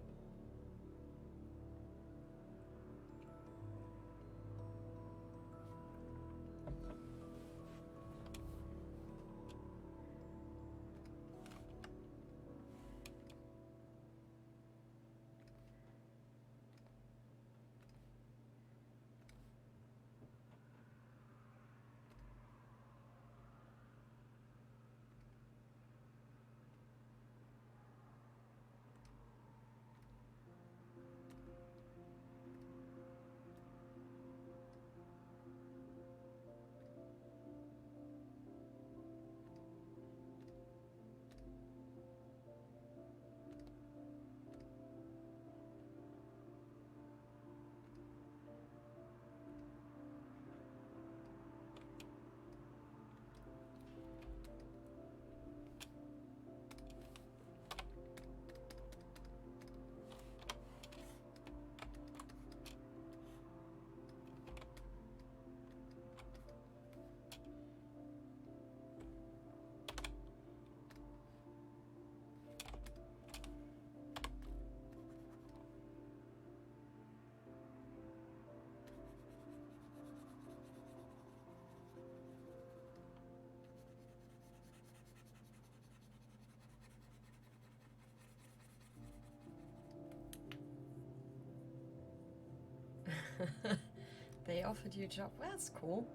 They offered you a job. Well, that's cool.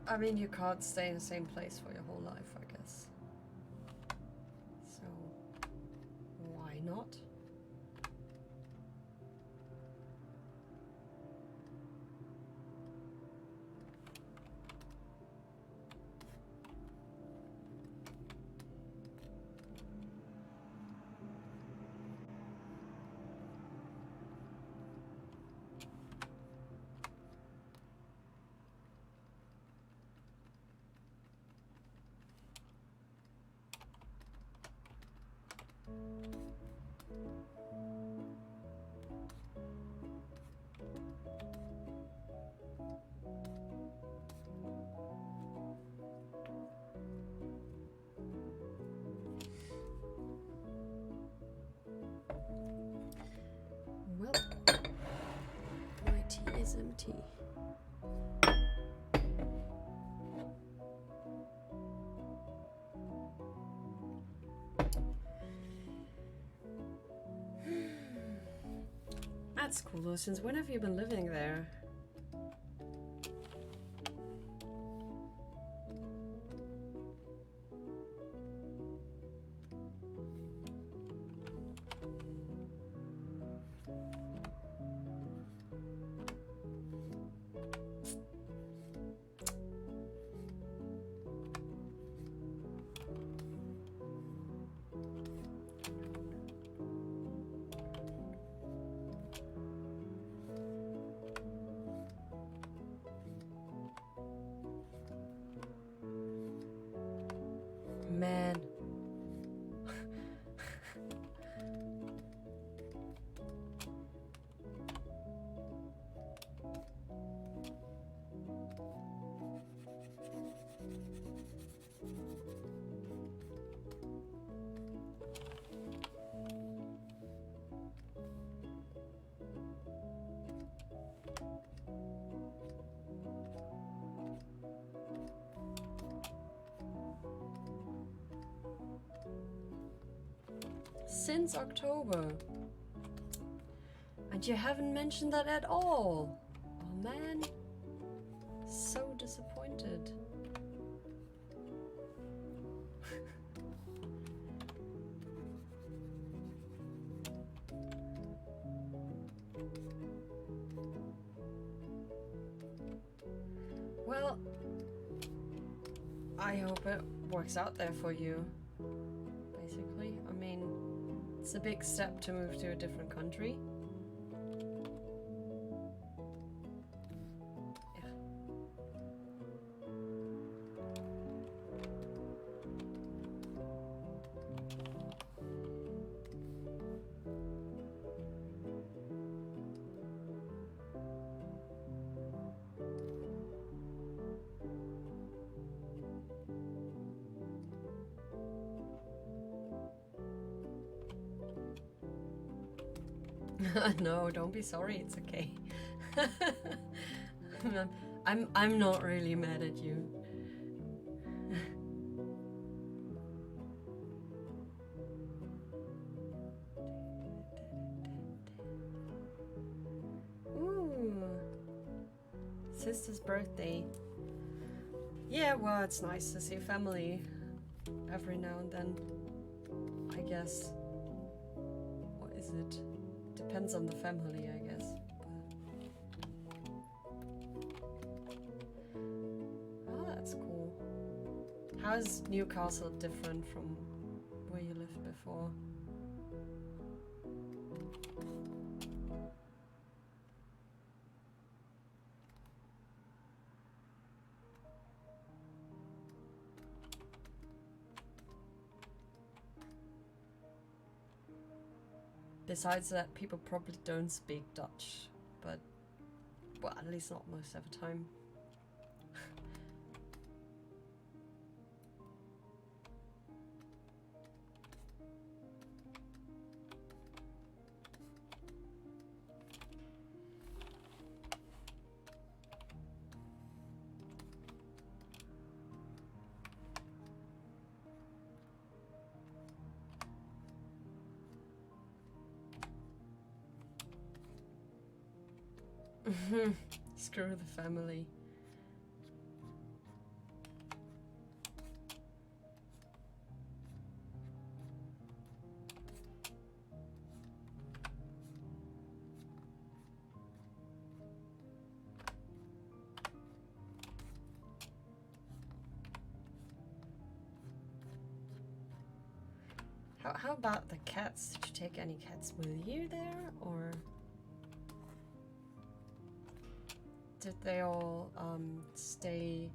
I mean, you can't stay in the same place for your whole life, I guess. So, why not? Well, my tea is empty. That's cool though. Since when have you been living there? Man. Since October. And you haven't mentioned that at all. Oh man. So disappointed. Well, I hope it works out there for you. Basically, I mean, it's a big step to move to a different country. No, don't be sorry. It's okay. I'm not really mad at you. Ooh, sister's birthday. Yeah, well, it's nice to see family every now and then. I guess. What is it? Depends on the family, I guess. Oh, that's cool. How's Newcastle different from where you lived before? Besides that, people probably don't speak Dutch, but, well, at least not most of the time. Screw the family. How about the cats? Did you take any cats with you there, or did they all stay?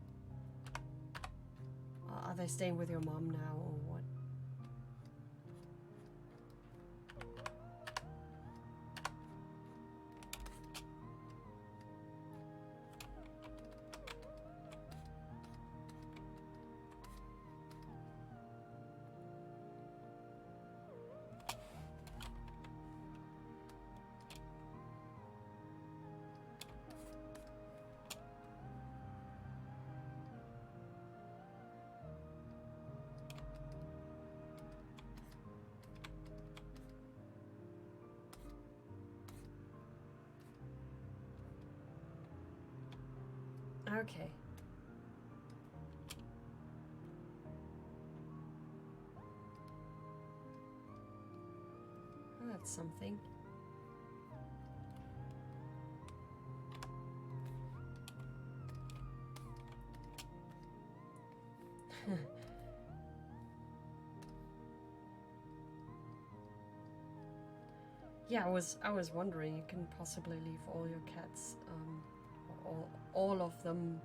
Are they staying with your mom now, or what? Okay. Well, that's something. Yeah, I was wondering, you can possibly leave all your cats, all of them.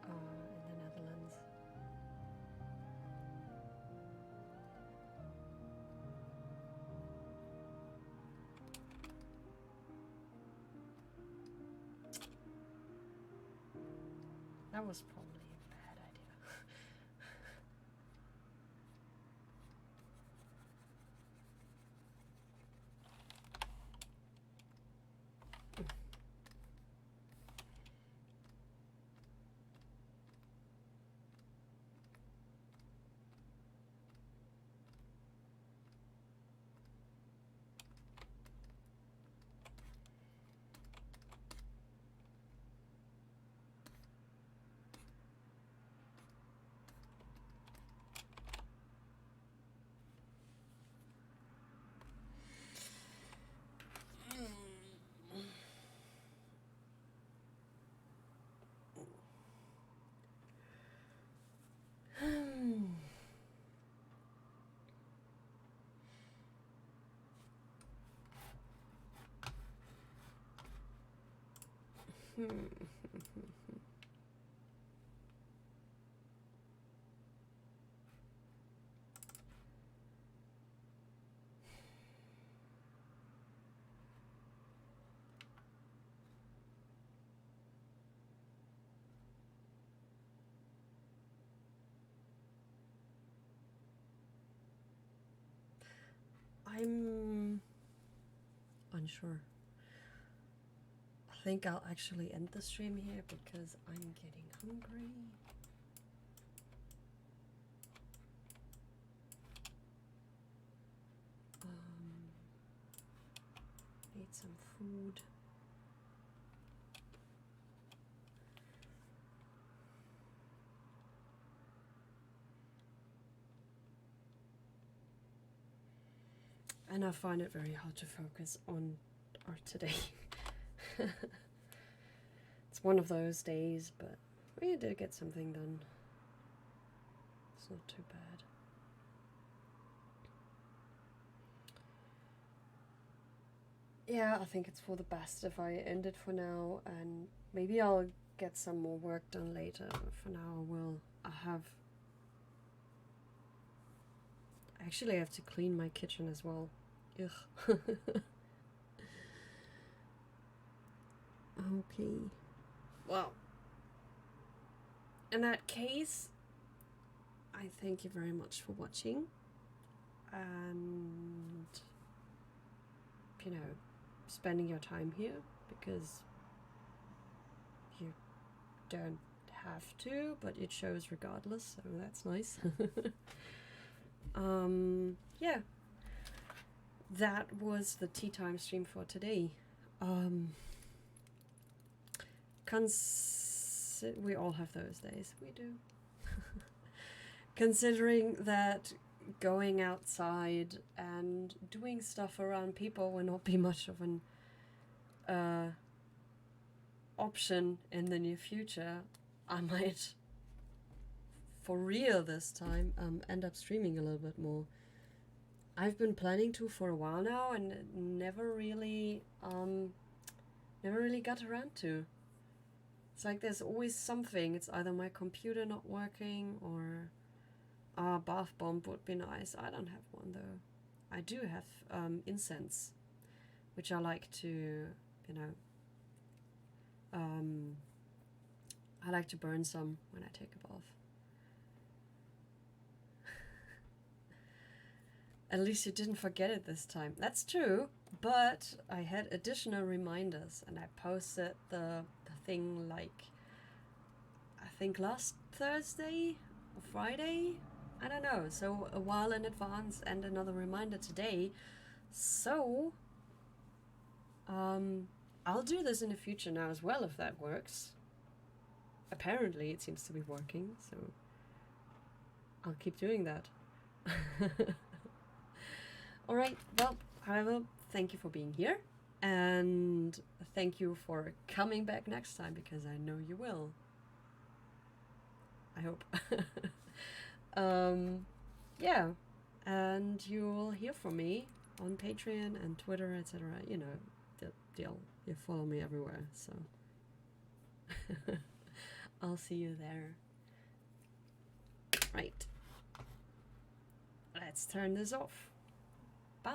In the Netherlands. That was probably a bad idea. I'm unsure. I think I'll actually end the stream here because I'm getting hungry. Need some food. And I find it very hard to focus on art today. It's one of those days, but we did get something done. It's not too bad. Yeah, I think it's for the best if I end it for now, and maybe I'll get some more work done later. But for now, I actually have to clean my kitchen as well. Ugh. Okay. Well, in that case, I thank you very much for watching, and spending your time here, because you don't have to, but it shows regardless, so that's nice. Yeah, that was the tea time stream for today. We all have those days. We do. Considering that going outside and doing stuff around people will not be much of an option in the near future, I might, for real this time, end up streaming a little bit more. I've been planning to for a while now and never really got around to. It's like there's always something. It's either my computer not working or a bath bomb would be nice. I don't have one though. I do have incense, which I like to, you know, I like to burn some when I take a bath. At least you didn't forget it this time. That's true, but I had additional reminders and I posted the thing like, I think last Thursday or Friday? I don't know, so a while in advance, and another reminder today. So, I'll do this in the future now as well if that works. Apparently it seems to be working, so I'll keep doing that. Alright, well, however, thank you for being here, and thank you for coming back next time, because I know you will. I hope. Yeah, and you'll hear from me on Patreon and Twitter, etc. You know, the deal. You follow me everywhere, so I'll see you there. Right. Let's turn this off. Bye.